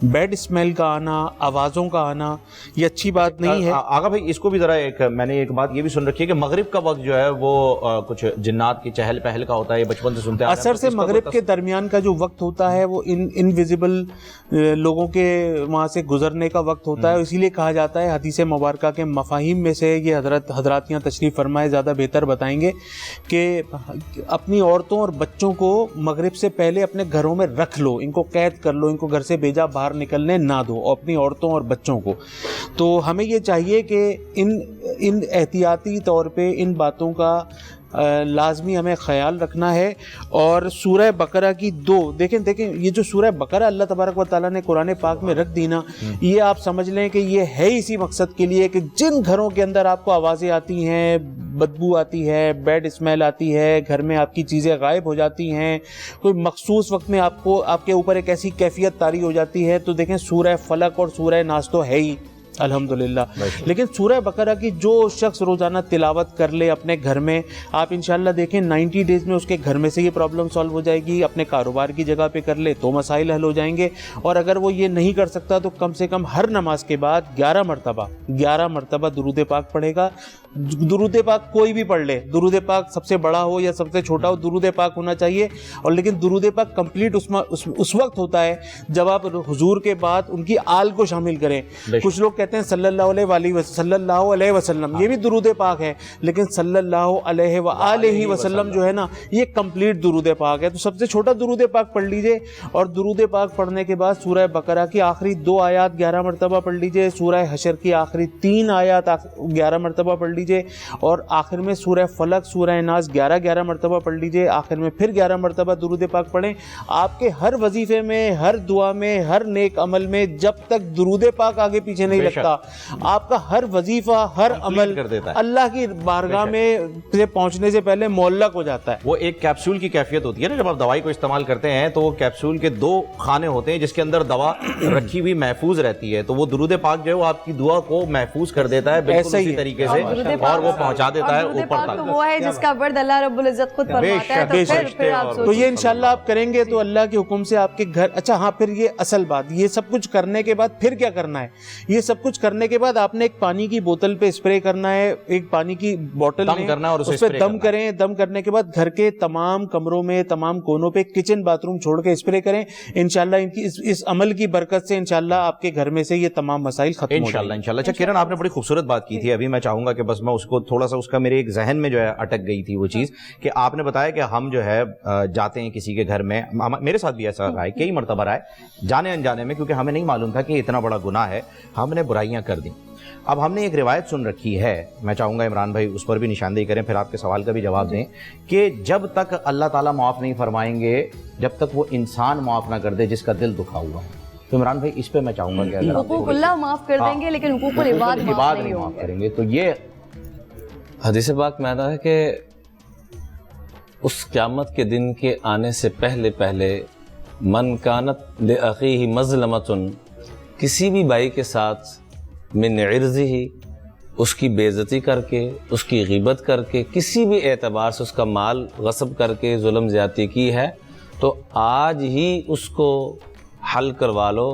بیڈ اسمیل کا آنا، آوازوں کا آنا، یہ اچھی بات نہیں ہے. آغا بھائی اس کو بھی ذرا میں نے ایک بات یہ بھی سن رکھی ہے کہ مغرب کا وقت جو ہے وہ کچھ جنات کی چہل پہل کا ہوتا ہے، بچپن سے سنتے ہیں. اثر سے مغرب کے درمیان کا جو وقت ہوتا ہے وہ انویزیبل لوگوں کے وہاں سے گزرنے کا وقت ہوتا ہے. اسی لیے کہا جاتا ہے، حدیث مبارکہ کے مفاہیم میں سے یہ حضرات یہاں تشریف فرمائے زیادہ بہتر بتائیں گے کہ اپنی عورتوں اور بچوں کو مغرب سے پہلے اپنے گھروں میں رکھ لو، ان کو قید کر لو، ان کو گھر سے بھیجا باہر نکلنے نہ دو، اور اپنی عورتوں اور بچوں کو. تو ہمیں یہ چاہیے کہ ان احتیاطی طور پہ ان باتوں کا لازمی ہمیں خیال رکھنا ہے. اور سورہ بقرہ کی دیکھیں یہ جو سورہ بقرہ اللہ تبارک و تعالیٰ نے قرآن پاک میں رکھ دی نا، یہ آپ سمجھ لیں کہ یہ ہے اسی مقصد کے لیے کہ جن گھروں کے اندر آپ کو آوازیں آتی ہیں، بدبو آتی ہے، بیڈ اسمیل آتی ہے، گھر میں آپ کی چیزیں غائب ہو جاتی ہیں، کوئی مخصوص وقت میں آپ کے اوپر ایک ایسی کیفیت طاری ہو جاتی ہے، تو دیکھیں سورہ فلق اور سورہ ناس تو ہے ہی الحمدللہ. لیکن سورہ بقرہ کی جو شخص روزانہ تلاوت کر لے اپنے گھر میں، آپ انشاءاللہ دیکھیں 90 ڈیز میں اس کے گھر میں سے یہ پرابلم سالو ہو جائے گی. اپنے کاروبار کی جگہ پہ کر لے تو مسائل حل ہو جائیں گے. اور اگر وہ یہ نہیں کر سکتا تو کم سے کم ہر نماز کے بعد 11 مرتبہ درود پاک پڑھے گا. درود پاک کوئی بھی پڑھ لے، درود پاک سب سے بڑا ہو یا سب سے چھوٹا ہو، درود پاک ہونا چاہیے. اور لیکن درود پاک کمپلیٹ اس وقت ہوتا ہے جب آپ حضور کے بعد ان کی آل کو شامل کریں. کچھ لوگ کہتے ہیں صلی اللہ علیہ وسلم، یہ بھی درود پاک ہے، لیکن صلی اللہ علیہ وآلہ وسلم جو ہے نا، یہ کمپلیٹ درود پاک ہے. تو سب سے چھوٹا درود پاک پڑھ لیجئے. اور درود پاک پڑھنے کے بعد سورہ بقرہ کی آخری 2 آیات 11 مرتبہ پڑھ لیجئے، سورہ حشر کی آخری 3 آیات 11 مرتبہ پڑھ لیجئے، اور آخر میں سورہ فلق سورہ ناس 11 مرتبہ پڑھ لیجئے. آخر میں پھر 11 مرتبہ درود پاک پڑھیں. آپ کے ہر وظیفے میں، ہر دعا میں، ہر نیک عمل میں جب تک درود پاک آگے پیچھے نہیں لگتا، آپ کا ہر وظیفہ، ہر عمل اللہ کی بارگاہ میں سے پہنچنے سے پہلے معلق ہو جاتا ہے. وہ ایک کیپسول کی کیفیت ہوتی ہے نا، جب آپ دوائی کو استعمال کرتے ہیں تو وہ کیپسول کے 2 خانے ہوتے ہیں جس کے اندر دوا رکھی ہوئی محفوظ رہتی ہے. تو وہ درود پاک جو ہے وہ آپ کی دعا کو محفوظ کر دیتا ہے بالکل اسی طریقے سے، اور وہ پہنچا دیتا ہے اوپر تک. وہ ہے جس کا ورد اللہ رب العزت خود فرماتا ہے. تو پھر آپ تو یہ انشاءاللہ آپ کریں گے تو اللہ کے حکم سے آپ کے گھر. اچھا ہاں، پھر یہ اصل بات، یہ سب کچھ کرنے کے بعد پھر کیا کرنا ہے؟ یہ سب کچھ کرنے کے بعد آپ نے ایک پانی کی بوتل پہ اسپرے کرنا ہے، ایک پانی کی بوتل میں اس پہ دم کریں. دم کرنے کے بعد گھر کے تمام کمروں میں، تمام کونوں پہ، کچن باتھ روم چھوڑ کے اسپرے کریں. انشاءاللہ اس عمل کی برکت سے انشاءاللہ آپ کے گھر میں سے یہ تمام مسائل ختم ہو جائیں گے انشاءاللہ. اچھا کرن، آپ نے بڑی خوبصورت بات کی تھی، ابھی میں چاہوں گا کہ بس میں اس کو تھوڑا سا، اس کا میرے ایک ذہن میں جو ہے اٹک گئی تھی وہ چیز، کہ آپ نے بتایا کہ ہم جو ہے جاتے ہیں کسی کے گھر میں. میرے ساتھ بھی ایسا رہا ہے، کئی مرتبہ رہا ہے، جانے انجانے میں، کیونکہ ہمیں نہیں معلوم تھا کہ اتنا بڑا گناہ ہے، ہم نے برائیاں کر دیں. اب ہم نے ایک روایت سن رکھی ہے، میں چاہوں گا عمران بھائی اس پر بھی نشاندہی کریں، پھر آپ کے سوال کا بھی جواب دیں، کہ جب تک اللہ تعالیٰ معاف نہیں فرمائیں گے جب تک وہ انسان معاف نہ کر دے جس کا دل دکھا ہوا ہے. تو عمران بھائی اس پہ میں چاہوں گا کہ اگر حقوق اللہ معاف کر دیں گے لیکن حقوق العباد نہیں معاف کریں گے. تو یہ حدیث پاک میں آتا ہے کہ اس قیامت کے دن کے آنے سے پہلے من کانت لأخیہ مظلمۃ، کسی بھی بھائی کے ساتھ من عرضہ، اس کی بے عزتی کر کے، اس کی غیبت کر کے، کسی بھی اعتبار سے اس کا مال غصب کر کے ظلم زیادتی کی ہے، تو آج ہی اس کو حل کروا لو،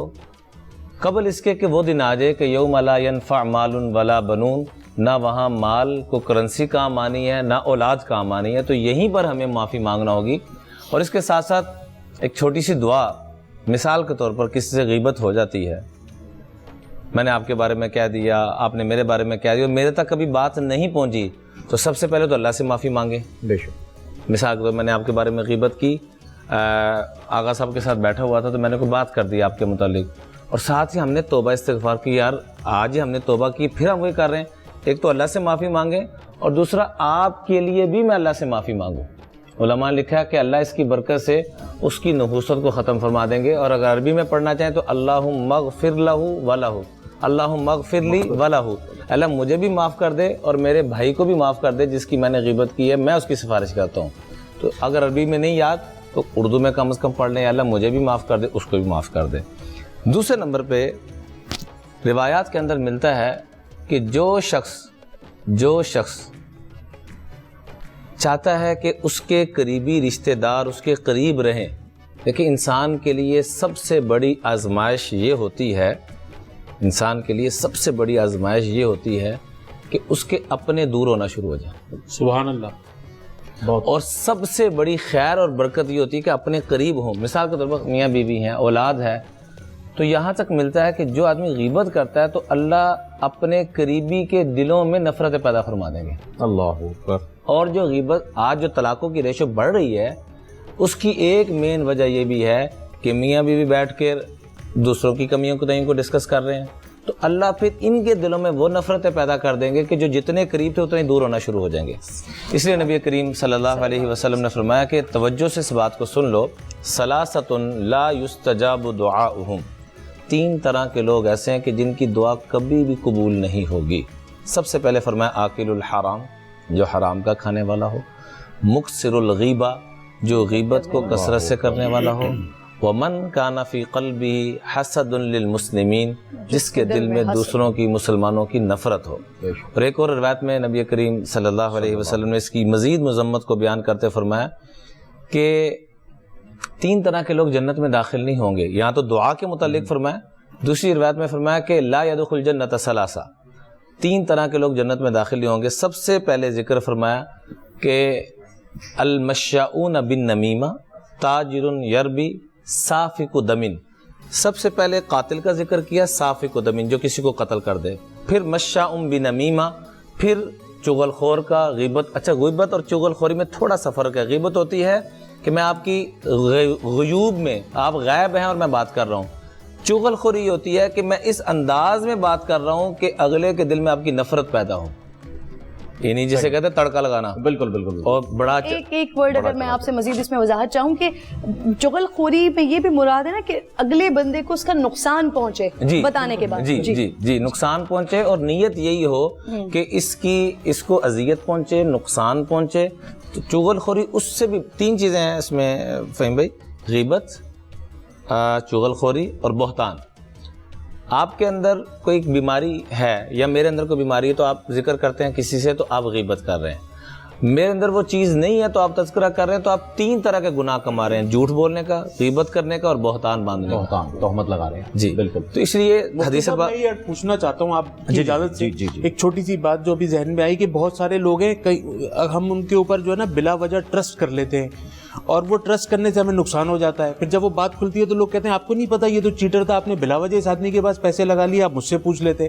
قبل اس کے کہ وہ دن آ جائے کہ یوم لا ینفع مال ولا بنون، نہ وہاں مال کو کرنسی کام آنی ہے، نہ اولاد کام آنی ہے. تو یہیں پر ہمیں معافی مانگنا ہوگی. اور اس کے ساتھ ساتھ ایک چھوٹی سی دعا، مثال کے طور پر کسی سے غیبت ہو جاتی ہے، میں نے آپ کے بارے میں کہہ دیا، آپ نے میرے بارے میں کہہ دیا، میرے تک کبھی بات نہیں پہنچی، تو سب سے پہلے تو اللہ سے معافی مانگے. بے شک. مثال کے طور پر میں نے آپ کے بارے میں غیبت کی، آغا صاحب کے ساتھ بیٹھا ہوا تھا تو میں نے کوئی بات کر دی آپ کے متعلق، اور ساتھ ہی ہم نے توبہ استغفار کی، یار آج ہی ہم نے توبہ کی، پھر ہم وہی کر رہے ہیں. ایک تو اللہ سے معافی مانگیں، اور دوسرا آپ کے لیے بھی میں اللہ سے معافی مانگوں. علماء نے لکھا ہے کہ اللہ اس کی برکت سے اس کی نحوست کو ختم فرما دیں گے. اور اگر عربی میں پڑھنا چاہیں تو اللہم اغفر لہ ولہ، اللہم اغفر لی ولہ، اللہ مجھے بھی معاف کر دے اور میرے بھائی کو بھی معاف کر دے جس کی میں نے غیبت کی ہے، میں اس کی سفارش کرتا ہوں. تو اگر عربی میں نہیں یاد تو اردو میں کم از کم پڑھ لیں، یا اللہ مجھے بھی معاف کر دے، اس کو بھی معاف کر دے۔ دوسرے نمبر پہ روایات کے اندر ملتا ہے کہ جو شخص چاہتا ہے کہ اس کے قریبی رشتہ دار اس کے قریب رہیں، لیکن انسان کے لیے سب سے بڑی آزمائش یہ ہوتی ہے، کہ اس کے اپنے دور ہونا شروع ہو جائیں۔ سبحان اللہ۔ اور سب سے بڑی خیر اور برکت یہ ہوتی ہے کہ اپنے قریب ہوں۔ مثال کے طور پر میاں بیوی ہیں، اولاد ہے، تو یہاں تک ملتا ہے کہ جو آدمی غیبت کرتا ہے تو اللہ اپنے قریبی کے دلوں میں نفرت پیدا فرما دیں گے۔ اللہ اکبر۔ اور جو غیبت آج جو طلاقوں کی ریشو بڑھ رہی ہے، اس کی ایک مین وجہ یہ بھی ہے کہ میاں بیوی بیٹھ کے دوسروں کی کمیوں کو ڈسکس کر رہے ہیں، تو اللہ پھر ان کے دلوں میں وہ نفرتیں پیدا کر دیں گے کہ جو جتنے قریب تھے اتنے دور ہونا شروع ہو جائیں گے۔ اس لیے نبی کریم صلی اللہ علیہ وسلم نے فرمایا کہ توجہ سے اس بات کو سن لو، ثلاثۃ لا یستجاب دعاؤہم، 3 طرح کے لوگ ایسے ہیں کہ جن کی دعا کبھی بھی قبول نہیں ہوگی۔ سب سے پہلے فرمایا آکل الحرام، جو حرام کا کھانے والا ہو، مکثر الغیبہ، جو غیبت کو کثرت سے کرنے والا ہو، ومن کان فی قلبہ حسد للمسلمین، جس کے دل میں دوسروں کی مسلمانوں کی نفرت ہو۔ اور ایک اور روایت میں نبی کریم صلی اللہ علیہ وسلم نے اس کی مزید مذمت کو بیان کرتے فرمایا کہ 3 طرح کے لوگ جنت میں داخل نہیں ہوں گے۔ یہاں تو دعا کے متعلق فرمایا، دوسری روایت میں فرمایا کہ لا يدخل جنت ثلاثہ، 3 طرح کے لوگ جنت میں داخل نہیں ہوں گے۔ سب سے پہلے ذکر فرمایا کہ المشاؤون بالنمیمہ، تاجر یربی، سافک دمن۔ سب سے پہلے قاتل کا ذکر کیا، سافک دمن جو کسی کو قتل کر دے، پھر مشاؤن بنمیمہ، پھر چغل خور کا غیبت۔ اچھا، غیبت اور چغل خوری میں تھوڑا سا فرق ہے۔ غیبت ہوتی ہے کہ میں آپ کی غیوب میں، آپ غائب ہیں اور میں بات کر رہا ہوں۔ چغل خوری یہ ہوتی ہے کہ میں اس انداز میں بات کر رہا ہوں کہ اگلے کے دل میں آپ کی نفرت پیدا ہو، یعنی جسے کہتے ہیں تڑکا لگانا۔ بالکل بالکل۔ اور بڑا ایک ورڈ اگر میں آپ سے مزید اس میں وضاحت چاہوں کہ چغل خوری میں یہ بھی مراد ہے نا کہ اگلے بندے کو اس کا نقصان پہنچے بتانے کے بعد۔ جی نقصان پہنچے، اور نیت یہی ہو کہ اس کو اذیت پہنچے، نقصان پہنچے۔ تو چغل خوری اس سے بھی 3 چیزیں ہیں اس میں فہیم بھائی، غیبت، چغل خوری اور بہتان۔ آپ کے اندر کوئی بیماری ہے یا میرے اندر کوئی بیماری ہے تو آپ ذکر کرتے ہیں کسی سے تو آپ غیبت کر رہے ہیں۔ میرے اندر وہ چیز نہیں ہے تو آپ تذکرہ کر رہے ہیں، تو آپ 3 طرح کے گناہ کما رہے ہیں، جھوٹ بولنے کا، غیبت کرنے کا اور بہتان باندھنے کا، تہمت لگا رہے ہیں۔ جی بالکل۔ تو اس لیے حدیث میں یہ پوچھنا چاہتا ہوں آپ کی اجازت سے، ایک چھوٹی سی بات جو ابھی ذہن میں آئی کہ بہت سارے لوگ ہیں، ہم ان کے اوپر جو ہے نا بلا وجہ ٹرسٹ کر لیتے ہیں، اور وہ ٹرسٹ کرنے سے ہمیں نقصان ہو جاتا ہے۔ پھر جب وہ بات کھلتی ہے تو لوگ کہتے ہیں آپ کو نہیں پتا یہ تو چیٹر تھا، آپ نے بلا وجہ اس آدمی کے پاس پیسے لگا لیے، آپ مجھ سے پوچھ لیتے۔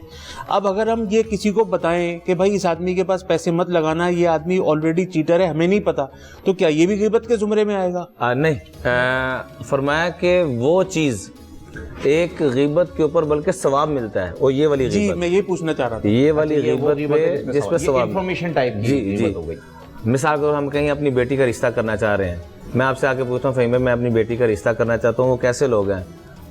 اب اگر ہم یہ کسی کو بتائیں کہ بھائی اس آدمی کے پاس پیسے مت لگانا، یہ آدمی آلریڈی چیٹر ہے، ہمیں نہیں پتا، تو کیا یہ بھی غیبت کے زمرے میں آئے گا؟ نہیں، فرمایا کہ وہ چیز ایک غیبت کے اوپر بلکہ ثواب ملتا ہے، وہ یہ والی غیبت۔ جی میں یہ پوچھنا چاہ رہا تھا، یہ والی غیبت پہ جس پہ ثواب، انفارمیشن ٹائپ جی ہو گئی۔ مثال کے طور پر ہم کہیں اپنی بیٹی کا رشتہ کرنا چاہ رہے ہیں، میں آپ سے آ کے پوچھتا ہوں فہیم میں اپنی بیٹی کا رشتہ کرنا چاہتا ہوں، وہ کیسے لوگ ہیں؟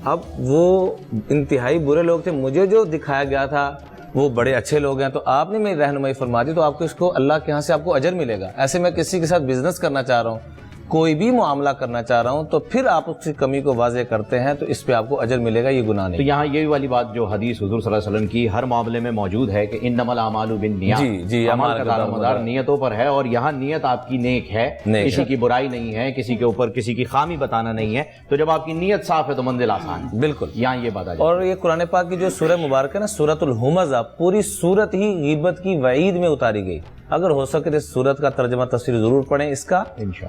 اب وہ انتہائی برے لوگ تھے، مجھے جو دکھایا گیا تھا وہ بڑے اچھے لوگ ہیں، تو آپ نے میری رہنمائی فرما دی، تو آپ کو اس کو اللہ کے ہاں سے آپ کو اجر ملے گا۔ ایسے میں کسی کے ساتھ بزنس کرنا چاہ رہا ہوں، کوئی بھی معاملہ کرنا چاہ رہا ہوں، تو پھر آپ اس کی کمی کو واضح کرتے ہیں تو اس پہ آپ کو اجر ملے گا، یہ گناہ نہیں۔ تو یہاں یہ والی بات جو حدیث حضور صلی اللہ علیہ وسلم کی ہر معاملے میں موجود ہے کہ انما الاعمال بالنیات، جی عمل کا دار مدار نیتوں پر ہے، اور یہاں نیت آپ کی نیک ہے، کسی کی برائی نہیں ہے، کسی کے اوپر کسی کی خامی بتانا نہیں ہے، تو جب آپ کی نیت صاف ہے تو منزل آسان ہے۔ بالکل، یہاں یہ بات آ جاتی ہے۔ اور یہ قرآن پاک کی جو سورہ مبارک ہے نا، سورۃ الہمزہ، پوری سورت ہی غیبت کی وعید میں اتاری گئی۔ اگر ہو سکے تو سورت کا ترجمہ تفسیر ضرور پڑھیں اس کا،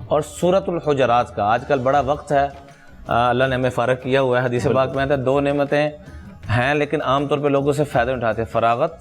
اور سورۃ الحجرات کا۔ آج کل بڑا وقت ہے، اللہ نے ہمیں فارغ کیا ہوا ہے، حدیث پاک میں آتا ہے 2 نعمتیں ہیں لیکن عام طور پہ لوگوں سے فائدہ اٹھاتے ہیں، فراغت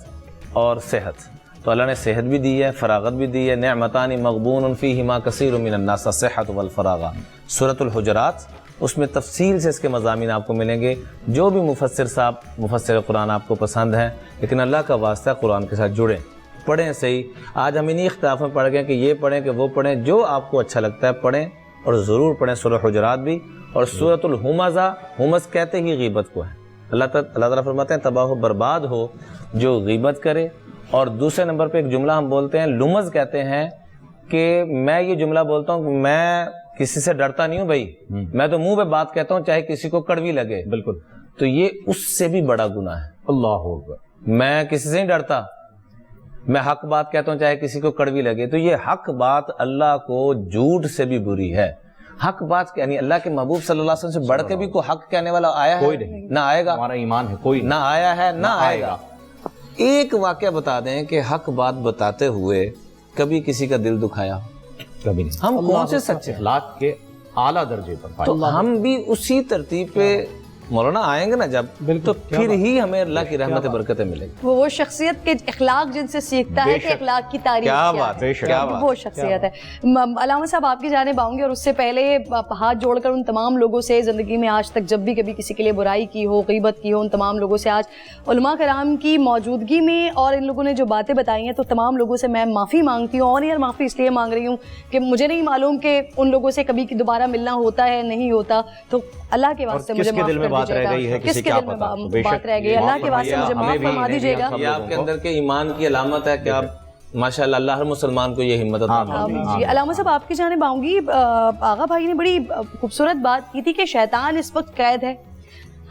اور صحت۔ تو اللہ نے صحت بھی دی ہے، فراغت بھی دی ہے، نعمتان مغبون فیہما کثیر من الناس الصحۃ والفراغ۔ سورۃ الحجرات، اس میں تفصیل سے اس کے مضامین آپ کو ملیں گے۔ جو بھی مفسر صاحب، مفسر قرآن آپ کو پسند ہیں، لیکن اللہ کا واسطہ قرآن کے ساتھ جڑیں، پڑھیں صحیح۔ آج ہم انہیں اختلاف میں پڑھ گئے کہ یہ پڑھیں کہ وہ پڑھیں، جو آپ کو اچھا لگتا ہے پڑھیں، اور ضرور پڑھیں سورہ حجرات بھی، اور سورۃ الہمزہ، ہمز کہتے ہی غیبت کو ہے۔ اللہ تعالیٰ فرماتے ہیں تباہ و برباد ہو جو غیبت کرے۔ اور دوسرے نمبر پہ ایک جملہ ہم بولتے ہیں، لمز کہتے ہیں کہ میں یہ جملہ بولتا ہوں کہ میں کسی سے ڈرتا نہیں ہوں بھائی، میں تو منہ پہ بات کہتا ہوں چاہے کسی کو کڑوی لگے، بالکل، تو یہ اس سے بھی بڑا گناہ ہے۔ اللہ اکبر۔ میں کسی سے نہیں ڈرتا، میں حق بات کہتا ہوں چاہے کسی کو کڑوی لگے، تو یہ حق بات اللہ کو جھوٹ سے بھی بری ہے۔ حق بات یعنی اللہ کے محبوب صلی اللہ علیہ وسلم سے بڑھ کے بھی کوئی حق کہنے والا آیا ہے؟ کوئی نہیں، نہ آئے گا، ہمارا ایمان ہے، کوئی نہ آیا ہے نہ آئے گا۔ ایک واقعہ بتا دیں کہ حق بات بتاتے ہوئے کبھی کسی کا دل دکھایا؟ کبھی نہیں۔ ہم کون سے سچے ہیں؟ اخلاق کے اعلیٰ درجے پر تو ہم بھی اسی ترتیب پہ مولانا آئیں گے نا جب، تو پھر ہی ہمیں اللہ کی رحمت برکتیں ملیں گی۔ وہ شخصیت کے اخلاق جن سے سیکھتا ہے کہ اخلاق کی تعریف کیا کیا بات ہے، کیا بات۔ وہ شخصیت ہے۔ علامہ صاحب آپ کی جانب آؤں گی، اور اس سے پہلے ہاتھ جوڑ کر ان تمام لوگوں سے زندگی میں آج تک جب بھی کبھی کسی کے لیے برائی کی ہو، غیبت کی ہو، ان تمام لوگوں سے آج علماء کرام کی موجودگی میں اور ان لوگوں نے جو باتیں بتائی ہیں، تو تمام لوگوں سے میں معافی مانگتی ہوں، اور یار معافی اس لیے مانگ رہی ہوں کہ مجھے نہیں معلوم کہ ان لوگوں سے کبھی دوبارہ ملنا ہوتا ہے نہیں ہوتا، تو اللہ کے واسطے مجھے معاف کر دیجیے گا۔ کس کے دل میں بات رہ گئی، اللہ کے واسطے مجھے معاف فرما دیجیے گا۔ یہ آپ کے اندر کے ایمان کی علامت ہے کہ آپ ماشاءاللہ اللہ ہر مسلمان کو یہ ہمت عطا فرمائے۔ جی علامہ صاحب آپ کی جانب آؤں گی، آغا بھائی نے بڑی خوبصورت بات کی تھی کہ شیطان اس وقت قید ہے،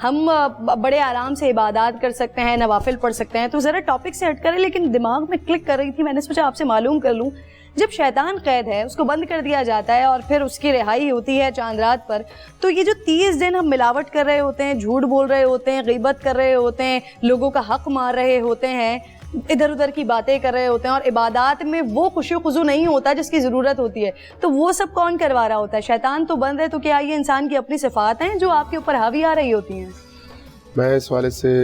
ہم بڑے آرام سے عبادات کر سکتے ہیں، نوافل پڑھ سکتے ہیں، تو ذرا ٹاپک سے ہٹ کرے، لیکن دماغ میں کلک کر رہی تھی، میں نے سوچا آپ سے معلوم کر لوں، جب شیطان قید ہے، اس کو بند کر دیا جاتا ہے اور پھر اس کی رہائی ہوتی ہے چاند رات پر، تو یہ جو 30 دن ہم ملاوٹ کر رہے ہوتے ہیں، جھوٹ بول رہے ہوتے ہیں، غیبت کر رہے ہوتے ہیں، لوگوں کا حق مار رہے ہوتے ہیں، ادھر ادھر کی باتیں کر رہے ہوتے ہیں، اور عبادات میں وہ خوشی و خضوع نہیں ہوتا جس کی ضرورت ہوتی ہے، تو وہ سب کون کروا رہا ہوتا ہے؟ شیطان تو بند ہے، تو کیا یہ انسان کی اپنی صفات ہیں جو آپ کے اوپر حاوی آ رہی ہوتی ہیں؟ میں اس والے سے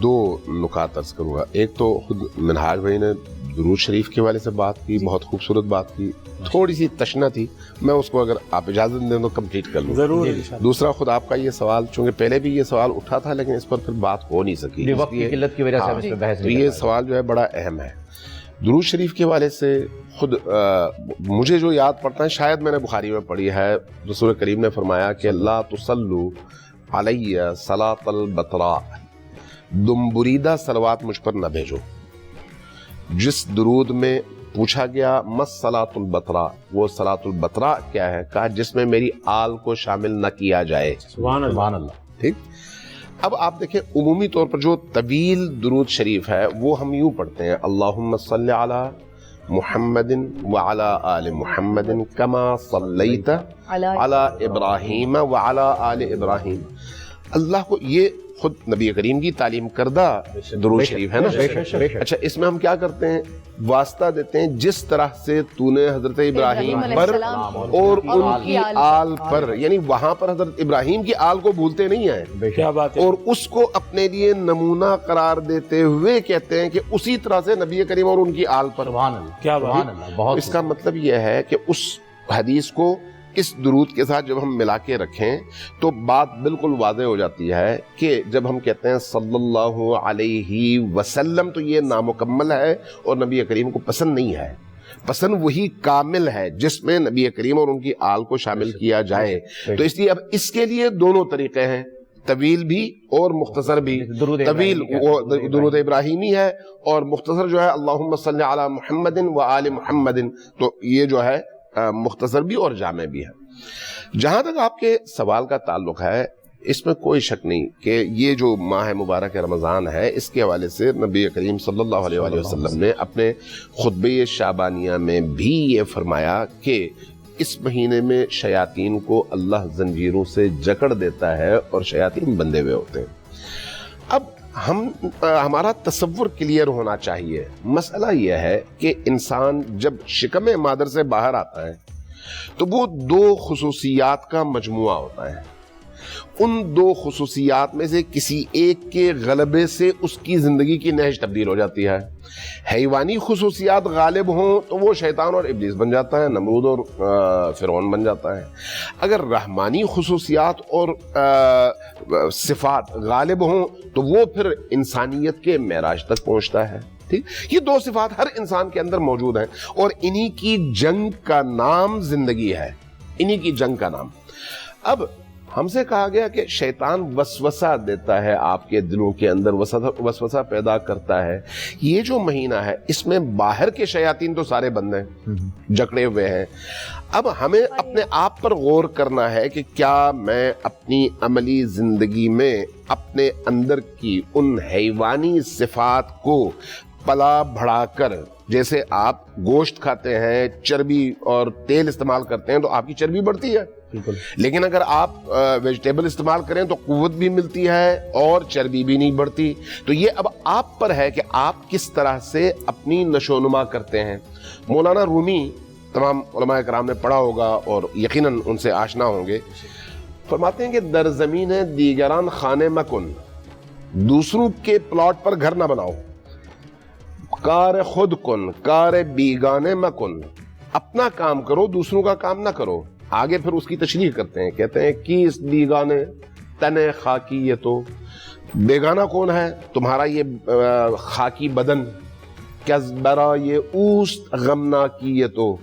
دو نکات عرض کروں گا۔ ایک تو خود منہاج بھائی نے درود شریف کے والے سے بات کی، بہت خوبصورت بات کی، تھوڑی سی تشنا تھی، میں اس کو اگر آپ اجازت دیں تو کمپلیٹ کر لوں ضرور۔ دوسرا خود آپ کا یہ سوال، چونکہ پہلے بھی یہ سوال اٹھا تھا لیکن اس پر پھر بات ہو نہیں سکی، وقت کی قلت کی وجہ سے اس پہ بحث تو نہیں یہ کر پائے۔ سوال جو ہے بڑا اہم ہے۔ درود شریف کے والے سے خود مجھے جو یاد پڑتا ہے، شاید میں نے بخاری میں پڑھی ہے، رسول کریم نے فرمایا کہ لا تصلو علی صلاۃ البطراء، دم بریدہ صلوات مجھ پر نہ بھیجو۔ جس درود میں پوچھا گیا مس صلاۃ البطراء، وہ صلاۃ البطراء کیا ہے؟ کہا جس میں میری آل کو شامل نہ کیا جائے۔ سبحان اللہ۔ ٹھیک، اب آپ دیکھیں عمومی طور پر جو طویل درود شریف ہے وہ ہم یوں پڑھتے ہیں، اللہم صلی علی محمد وعلی آل محمد کما صلیت علی ابراہیم وعلی آل ابراہیم۔ اللہ کو، یہ خود نبی کریم کی تعلیم کردہ درود شریف ہے نا۔ اچھا، اس میں ہم کیا کرتے ہیں؟ واسطہ دیتے ہیں جس طرح سے تو نے حضرت ابراہیم پر اور ان کی آل پر، یعنی وہاں پر حضرت ابراہیم کی آل کو بھولتے نہیں ہیں، کیا بات ہے، اور اس کو اپنے لیے نمونہ قرار دیتے ہوئے کہتے ہیں کہ اسی طرح سے نبی کریم اور ان کی آل پر۔ سبحان اللہ، کیا سبحان اللہ، بہت اس کا مطلب یہ ہے کہ اس حدیث کو اس درود کے ساتھ جب ہم ملا کے رکھیں تو بات بالکل واضح ہو جاتی ہے کہ جب ہم کہتے ہیں صلی اللہ علیہ وسلم تو یہ نامکمل ہے اور نبی کریم کو پسند نہیں ہے، پسند وہی کامل ہے جس میں نبی کریم اور ان کی آل کو شامل کیا جائے۔ تو اس لیے اب اس کے لیے دونوں طریقے ہیں، طویل بھی اور مختصر بھی۔ طویل وہ درود ابراہیمی ہے اور مختصر جو ہے اللہم صلی علی محمد و آل محمد، تو یہ جو ہے مختصر بھی اور جامع بھی ہے۔ جہاں تک آپ کے سوال کا تعلق ہے، اس میں کوئی شک نہیں کہ یہ جو ماہ مبارک رمضان ہے، اس کے حوالے سے نبی کریم صلی اللہ علیہ وآلہ وسلم نے اپنے خطبہ شعبانیہ میں بھی یہ فرمایا کہ اس مہینے میں شیاطین کو اللہ زنجیروں سے جکڑ دیتا ہے اور شیاطین بندھے ہوئے ہوتے ہیں۔ اب ہمارا تصور کلیئر ہونا چاہیے۔ مسئلہ یہ ہے کہ انسان جب شکم مادر سے باہر آتا ہے تو وہ دو خصوصیات کا مجموعہ ہوتا ہے، ان دو خصوصیات میں سے کسی ایک کے غلبے سے اس کی زندگی کی نہج تبدیل ہو جاتی ہے۔ حیوانی خصوصیات غالب ہوں تو وہ شیطان اور ابلیس بن جاتا ہے، نمرود اور فرعون بن جاتا ہے۔ اگر رحمانی خصوصیات اور صفات غالب ہوں تو وہ پھر انسانیت کے معراج تک پہنچتا ہے۔ ٹھیک، یہ دو صفات ہر انسان کے اندر موجود ہیں اور انہی کی جنگ کا نام زندگی ہے، انہی کی جنگ کا نام۔ اب ہم سے کہا گیا کہ شیطان وسوسہ دیتا ہے آپ کے دلوں کے اندر، وسوسہ پیدا کرتا ہے. یہ جو مہینہ ہے اس میں باہر کے شیاطین تو سارے بند ہیں، جکڑے ہوئے ہیں. اب ہمیں اپنے آپ پر غور کرنا ہے کہ کیا میں اپنی عملی زندگی میں اپنے اندر کی ان حیوانی صفات کو پلا بڑھا کر، جیسے آپ گوشت کھاتے ہیں، چربی اور تیل استعمال کرتے ہیں تو آپ کی چربی بڑھتی ہے، لیکن اگر آپ ویجیٹیبل استعمال کریں تو قوت بھی ملتی ہے اور چربی بھی نہیں بڑھتی. تو یہ اب آپ پر ہے کہ آپ کس طرح سے اپنی نشو و نما کرتے ہیں. مولانا رومی تمام علماء کرام نے پڑھا ہوگا اور یقیناً ان سے آشنا ہوں گے. فرماتے ہیں کہ در زمین دیگران خانے مکن، دوسروں کے پلاٹ پر گھر نہ بناؤ. کار خود کن کار بیگانے مکن، اپنا کام کرو دوسروں کا کام نہ کرو. آگے پھر اس کی تشریح کرتے ہیں، کہتے ہیں کیس بیگانے تنے خاکی، یہ تو بیگانہ کون ہے؟ تمہارا یہ خاکی بدن. کیا برا یہ اوست غمنا کی، یہ تو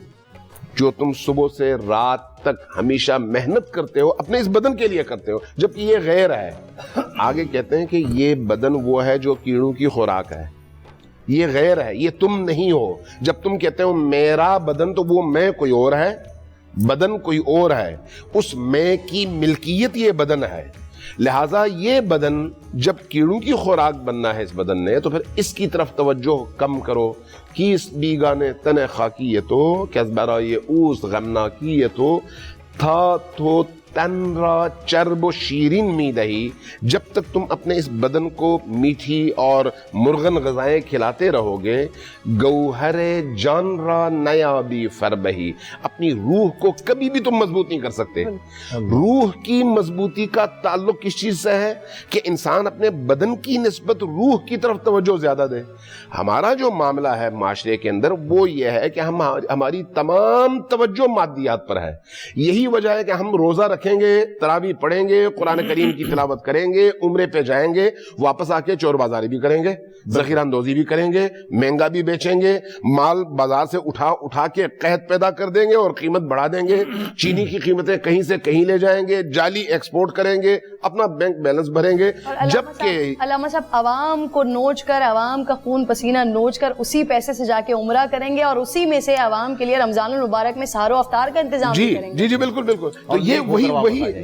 جو تم صبح سے رات تک ہمیشہ محنت کرتے ہو اپنے اس بدن کے لیے کرتے ہو، جبکہ یہ غیر ہے. آگے کہتے ہیں کہ یہ بدن وہ ہے جو کیڑوں کی خوراک ہے، یہ غیر ہے، یہ تم نہیں ہو. جب تم کہتے ہو میرا بدن تو وہ میں کوئی اور ہے، بدن کوئی اور ہے، اس میں کی ملکیت یہ بدن ہے. لہٰذا یہ بدن جب کیڑوں کی خوراک بننا ہے اس بدن نے، تو پھر اس کی طرف توجہ کم کرو. کیس بیگانے تن خاکی، یہ تو کیس برا یہ اوس غمنا کی، یہ تو تھا تو تن را چرب و شیرین می دہی. جب تک تم اپنے اس بدن کو میٹھی اور مرغن غذائیں کھلاتے رہو گے، گوہر جان را نیا بھی فربہی، اپنی روح کو کبھی بھی تم مضبوط نہیں کر سکتے. روح کی مضبوطی کا تعلق کس چیز سے ہے کہ انسان اپنے بدن کی نسبت روح کی طرف توجہ زیادہ دے. ہمارا جو معاملہ ہے معاشرے کے اندر وہ یہ ہے کہ ہماری تمام توجہ مادیات پر ہے. یہی وجہ ہے کہ ہم روزہ رکھیں گے، تراویح پڑھیں گے، قرآن کریم کی تلاوت کریں گے، عمرے پہ جائیں گے، واپس آ کے چور بازاری بھی کریں گے، ذخیرہ اندوزی بھی کریں گے، مہنگا بھی بیچیں گے، مال بازار سے اٹھا کے قحط پیدا کر دیں گے اور قیمت بڑھا دیں گے. چینی کی قیمتیں کہیں سے کہیں لے جائیں گے، جعلی ایکسپورٹ کریں گے، اپنا بینک بیلنس بھریں گے. جبکہ علامہ صاحب عوام کو نوچ کر، عوام کا خون پسینہ نوچ کر اسی پیسے سے جا کے عمرہ کریں گے اور اسی میں سے عوام کے لیے رمضان المبارک میں سحر و افطار کا انتظام بھی کریں گے. جی بالکل بالکل. تو یہ وہی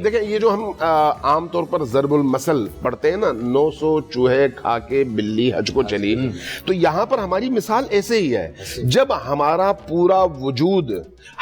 دیکھیں، یہ جو ہم عام طور پر ضرب المثل پڑھتے ہیں نا، 900 چوہے کھا کے بلی حج کو چلی، تو یہاں پر ہماری مثال ایسے ہی ہے. جب ہمارا پورا وجود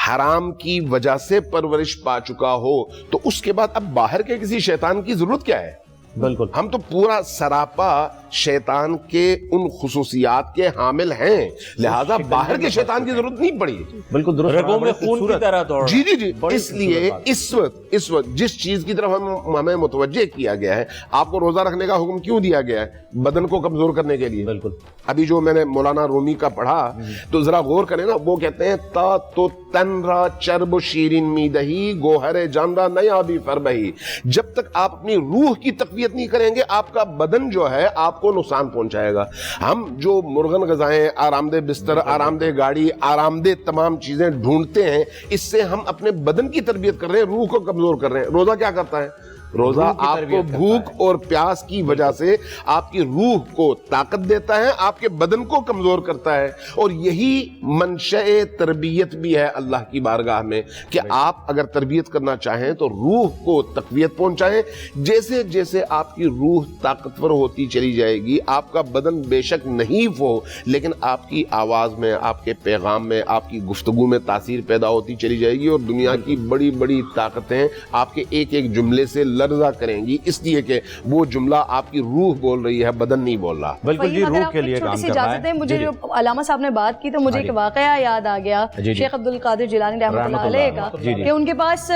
حرام کی وجہ سے پرورش پا چکا ہو تو اس کے بعد اب باہر کے کسی شیطان کی ضرورت کیا ہے؟ بالکل، ہم تو پورا سراپا شیطان کے ان خصوصیات کے حامل ہیں، لہذا باہر کے شیطان کی ضرورت نہیں پڑی. بالکل درست، رگوں میں خون کی طرح دوڑ. جی اس لیے اس وقت جس چیز کی طرف ہمیں متوجہ کیا گیا ہے، آپ کو روزہ رکھنے کا حکم کیوں دیا گیا ہے؟ بدن کو کمزور کرنے کے لیے. بالکل. ابھی جو میں نے مولانا رومی کا پڑھا تو ذرا غور کریں نا، وہ کہتے ہیں تا تو تن را چرب شیرین می دہی، گوہر جان را نیا بھی فربہی. جب تک آپ اپنی روح کی تقویت نہیں کریں گے، آپ کا بدن جو ہے آپ کو نقصان پہنچائے گا. ہم جو مرغن غذائیں، آرام دہ بستر، آرام دہ گاڑی، آرام دہ تمام چیزیں ڈھونڈتے ہیں، اس سے ہم اپنے بدن کی تربیت کر رہے ہیں، روح کو کمزور کر رہے ہیں. روزہ کیا کرتا ہے؟ روزہ آپ کو بھوک اور پیاس کی وجہ سے آپ کی روح کو طاقت دیتا ہے، آپ کے بدن کو کمزور کرتا ہے. اور یہی منشأ تربیت بھی ہے اللہ کی بارگاہ میں کہ آپ اگر تربیت کرنا چاہیں تو روح کو تقویت پہنچائیں. جیسے جیسے آپ کی روح طاقتور ہوتی چلی جائے گی، آپ کا بدن بے شک نہیں ہو، لیکن آپ کی آواز میں، آپ کے پیغام میں، آپ کی گفتگو میں تاثیر پیدا ہوتی چلی جائے گی اور دنیا کی بڑی بڑی طاقتیں آپ کے ایک ایک جملے سے لرزہ کریں گی، اس لیے کہ وہ جملہ آپ کی روح بول رہی ہے، بدن نہیں بول رہا. بالکل جی، روح کے لیے کام کر رہا ہے. مجھے جو علامہ صاحب نے بات کی تو مجھے ایک واقعہ یاد آ گیا شیخ عبد القادر جیلانی رحمۃ اللہ علیہ کا، کہ ان کے پاس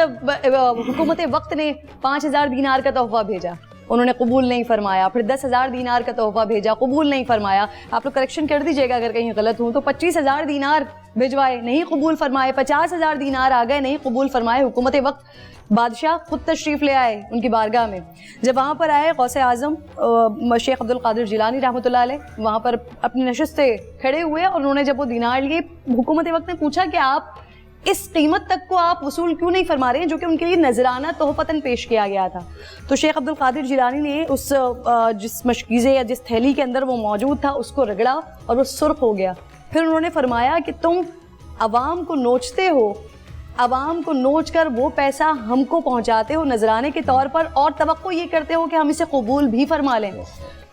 حکومت وقت نے 5000 دینار کا تحفہ بھیجا، انہوں نے قبول نہیں فرمایا. پھر 10,000 دینار کا تحفہ بھیجا، قبول نہیں فرمایا. آپ لوگ کریکشن کر دیجئے گا اگر کہیں غلط ہوں. تو 25,000 دینار بھیجوائے، نہیں قبول فرمائے. 50,000 دینار آ گئے، نہیں قبول فرمائے. حکومت وقت بادشاہ خود تشریف لے آئے ان کی بارگاہ میں. جب وہاں پر آئے غوث اعظم شیخ عبد القادر جیلانی رحمۃ اللہ علیہ وہاں پر اپنی نشست سے کھڑے ہوئے اور انہوں نے جب وہ دینار لیے، حکومت وقت نے پوچھا کہ آپ اس قیمت تک کو آپ وصول کیوں نہیں فرما رہے ہیں جو کہ ان کے لیے نذرانہ تحفتاً پیش کیا گیا تھا؟ تو شیخ عبد القادر جیلانی نے اس جس مشکیزے یا جس تھیلی کے اندر وہ موجود تھا اس کو رگڑا اور وہ سرخ ہو گیا. پھر انہوں نے فرمایا کہ تم عوام کو نوچتے ہو, عوام کو نوچ کر وہ پیسہ ہم کو پہنچاتے ہو نذرانے کے طور پر, اور توقع یہ کرتے ہو کہ ہم اسے قبول بھی فرما لیں.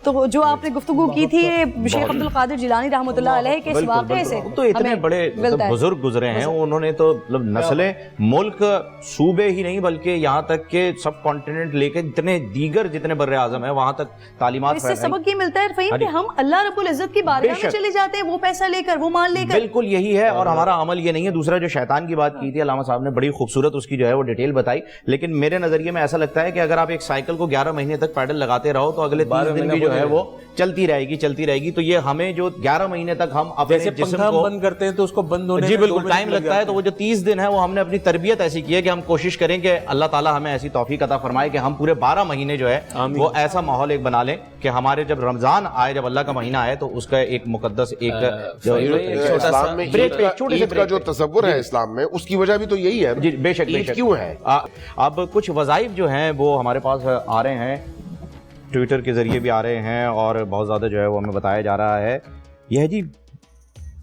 تو جو آپ نے گفتگو کی تھی شیخ عبد القادر جیلانی رحمۃ اللہ علیہ کے اس واقعے سے, تو اتنے بڑے بزرگ گزرے ہیں, انہوں نے تو نسلیں, ملک, صوبے ہی نہیں بلکہ یہاں تک کہ سب کانٹیننٹ لے کے اتنے دیگر جتنے بر اعظم ہیں وہاں تک تعلیمات. اس سے سبق یہ ملتا ہے فہیم کہ ہم اللہ رب العزت کی بارگاہ میں چلے جاتے ہیں وہ پیسہ لے کر, وہ مال لے کر. بالکل یہی ہے, اور ہمارا عمل یہ نہیں ہے. دوسرا جو شیطان کی بات کی تھی علامہ صاحب نے, بڑی خوبصورت اس کی جو ہے وہ ڈیٹیل بتائی, لیکن میرے نظریے میں ایسا لگتا ہے کہ اگر آپ ایک سائیکل کو 11 مہینے تک پیڈل لگاتے رہو تو اگلے 30 دن بھی جو ہے وہ چلتی رہے گی. تو یہ ہمیں جو 11 مہینے تک ہم اپنے جسم کو بند کرتے ہیں تو اس کو بند ہونے جی بالکل ٹائم لگتا ہے, تو وہ جو 30 دن ہے وہ ہم نے اپنی تربیت ایسی کی ہے کہ ہم کوشش کریں کہ اللہ تعالیٰ ہمیں ایسی توفیق عطا فرمائے کہ ہم پورے 12 مہینے جو ہے وہ ایسا ماحول ایک بنا لیں کہ ہمارے جب رمضان آئے, جب اللہ کا مہینہ آئے, تو اس کا ایک مقدس ایک اسلام میں عید کا جو تصور ہے اسلام میں, اس کی وجہ بھی تو یہی ہے. جی بے شک, عید کیوں ہے؟ اب کچھ وظائف جو ہیں وہ ہمارے پاس آ رہے ہیں, ٹویٹر کے ذریعے بھی آ رہے ہیں, اور بہت زیادہ جو ہے وہ ہمیں بتایا جا رہا ہے. یہ جی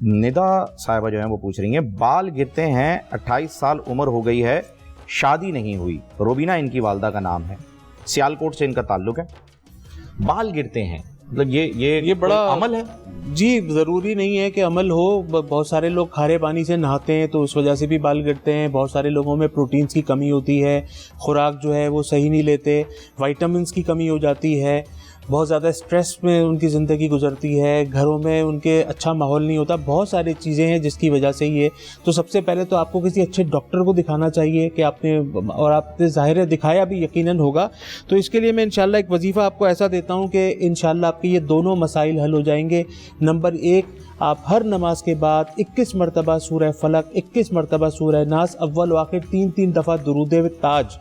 ندا صاحبہ جو ہیں وہ پوچھ رہی ہیں, بال گرتے ہیں, 28 سال عمر ہو گئی ہے, شادی نہیں ہوئی. روبینہ ان کی والدہ کا نام ہے, سیالکوٹ سے ان کا تعلق ہے. بال گرتے ہیں, مطلب یہ بڑا عمل ہے؟ جی ضروری نہیں ہے کہ عمل ہو. بہت سارے لوگ کھارے پانی سے نہاتے ہیں تو اس وجہ سے بھی بال گرتے ہیں. بہت سارے لوگوں میں پروٹینز کی کمی ہوتی ہے, خوراک جو ہے وہ صحیح نہیں لیتے, وائٹامنس کی کمی ہو جاتی ہے, بہت زیادہ اسٹریس میں ان کی زندگی گزرتی ہے, گھروں میں ان کے اچھا ماحول نہیں ہوتا, بہت ساری چیزیں ہیں جس کی وجہ سے یہ. تو سب سے پہلے تو آپ کو کسی اچھے ڈاکٹر کو دکھانا چاہیے کہ آپ نے, اور آپ نے ظاہر دکھایا بھی یقیناً ہوگا. تو اس کے لیے میں انشاءاللہ ایک وظیفہ آپ کو ایسا دیتا ہوں کہ انشاءاللہ آپ کے یہ دونوں مسائل حل ہو جائیں گے. نمبر 1, آپ ہر نماز کے بعد 21 مرتبہ سورہ فلق, 21 مرتبہ سورہ ناس, اول و آخر 3 دفعہ درود تاج,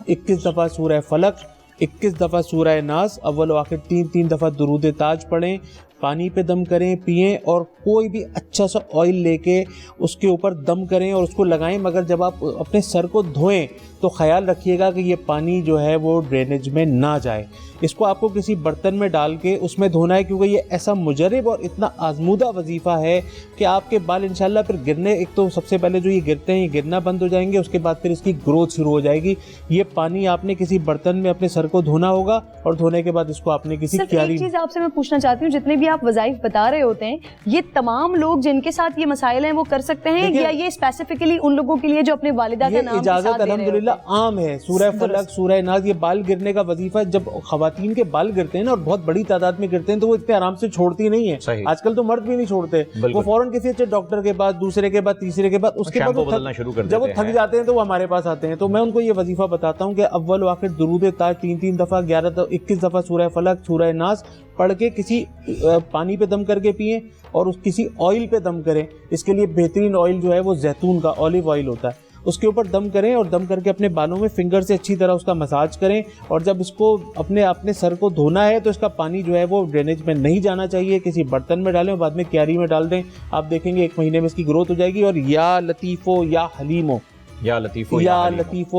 21 دفعہ سورہ فلق, 21 دفعہ سورہ ناس, اول و آخر 3 دفعہ درود تاج پڑھیں. پانی پہ دم کریں, پئیں, اور کوئی بھی اچھا سا آئل لے کے اس کے اوپر دم کریں اور اس کو لگائیں. مگر جب آپ اپنے سر کو دھوئیں تو خیال رکھیے گا کہ یہ پانی جو ہے وہ ڈرینیج میں نہ جائے. اس کو آپ کو کسی برتن میں ڈال کے اس میں دھونا ہے, کیونکہ یہ ایسا مجرب اور اتنا آزمودہ وظیفہ ہے کہ آپ کے بال انشاءاللہ پھر گرنے, ایک تو سب سے پہلے جو یہ گرتے ہیں یہ گرنا بند ہو جائیں گے, اس کے بعد پھر اس کی گروتھ شروع ہو جائے گی. یہ پانی آپ نے کسی برتن میں اپنے سر کو دھونا ہوگا, اور دھونے کے بعد اس کو آپ نے کسی کیاری. ایک چیز آپ سے میں پوچھنا چاہتی ہوں, جتنے بھی آپ وظائف بتا رہے ہوتے ہیں یہ تمام لوگ جن کے ساتھ یہ مسائل ہیں وہ کر سکتے ہیں, یا یہ اسپیسیفکلی ان لوگوں کے لیے جو اپنے والدہ کا نام اجازت الحمدللہ عام ہے؟ سورہ فلق, سورہ ناس, یہ بال گرنے کا وظیفہ جب خواتین کے بال گرتے ہیں نا, اور بہت بڑی تعداد میں گرتے ہیں, تو وہ اتنے آرام سے چھوڑتی نہیں ہیں. آج کل تو مرد بھی نہیں چھوڑتے, وہ فوراً کسی اچھے ڈاکٹر کے بعد, دوسرے کے بعد, تیسرے کے بعد, اس کے بعد جب وہ تھک جاتے ہیں تو وہ ہمارے پاس آتے ہیں. تو میں ان کو یہ وظیفہ بتاتا ہوں کہ اول و آخر درود تاج 3 دفعہ, 21 دفعہ سورہ فلق, سورہ ناس پڑھ کے کسی پانی پہ دم کر کے پئیں, اور اس کسی آئل پہ دم کریں. اس کے لیے بہترین آئل جو ہے وہ زیتون کا اولیو آئل ہوتا ہے, اس کے اوپر دم کریں, اور دم کر کے اپنے بالوں میں فنگر سے اچھی طرح اس کا مساج کریں. اور جب اس کو اپنے سر کو دھونا ہے تو اس کا پانی جو ہے وہ ڈرینیج میں نہیں جانا چاہیے, کسی برتن میں ڈالیں اور بعد میں کیاری میں ڈال دیں. آپ دیکھیں گے 1 مہینے میں اس کی گروتھ ہو جائے گی. اور یا لطیفو یا حلیمو, یا لطیفو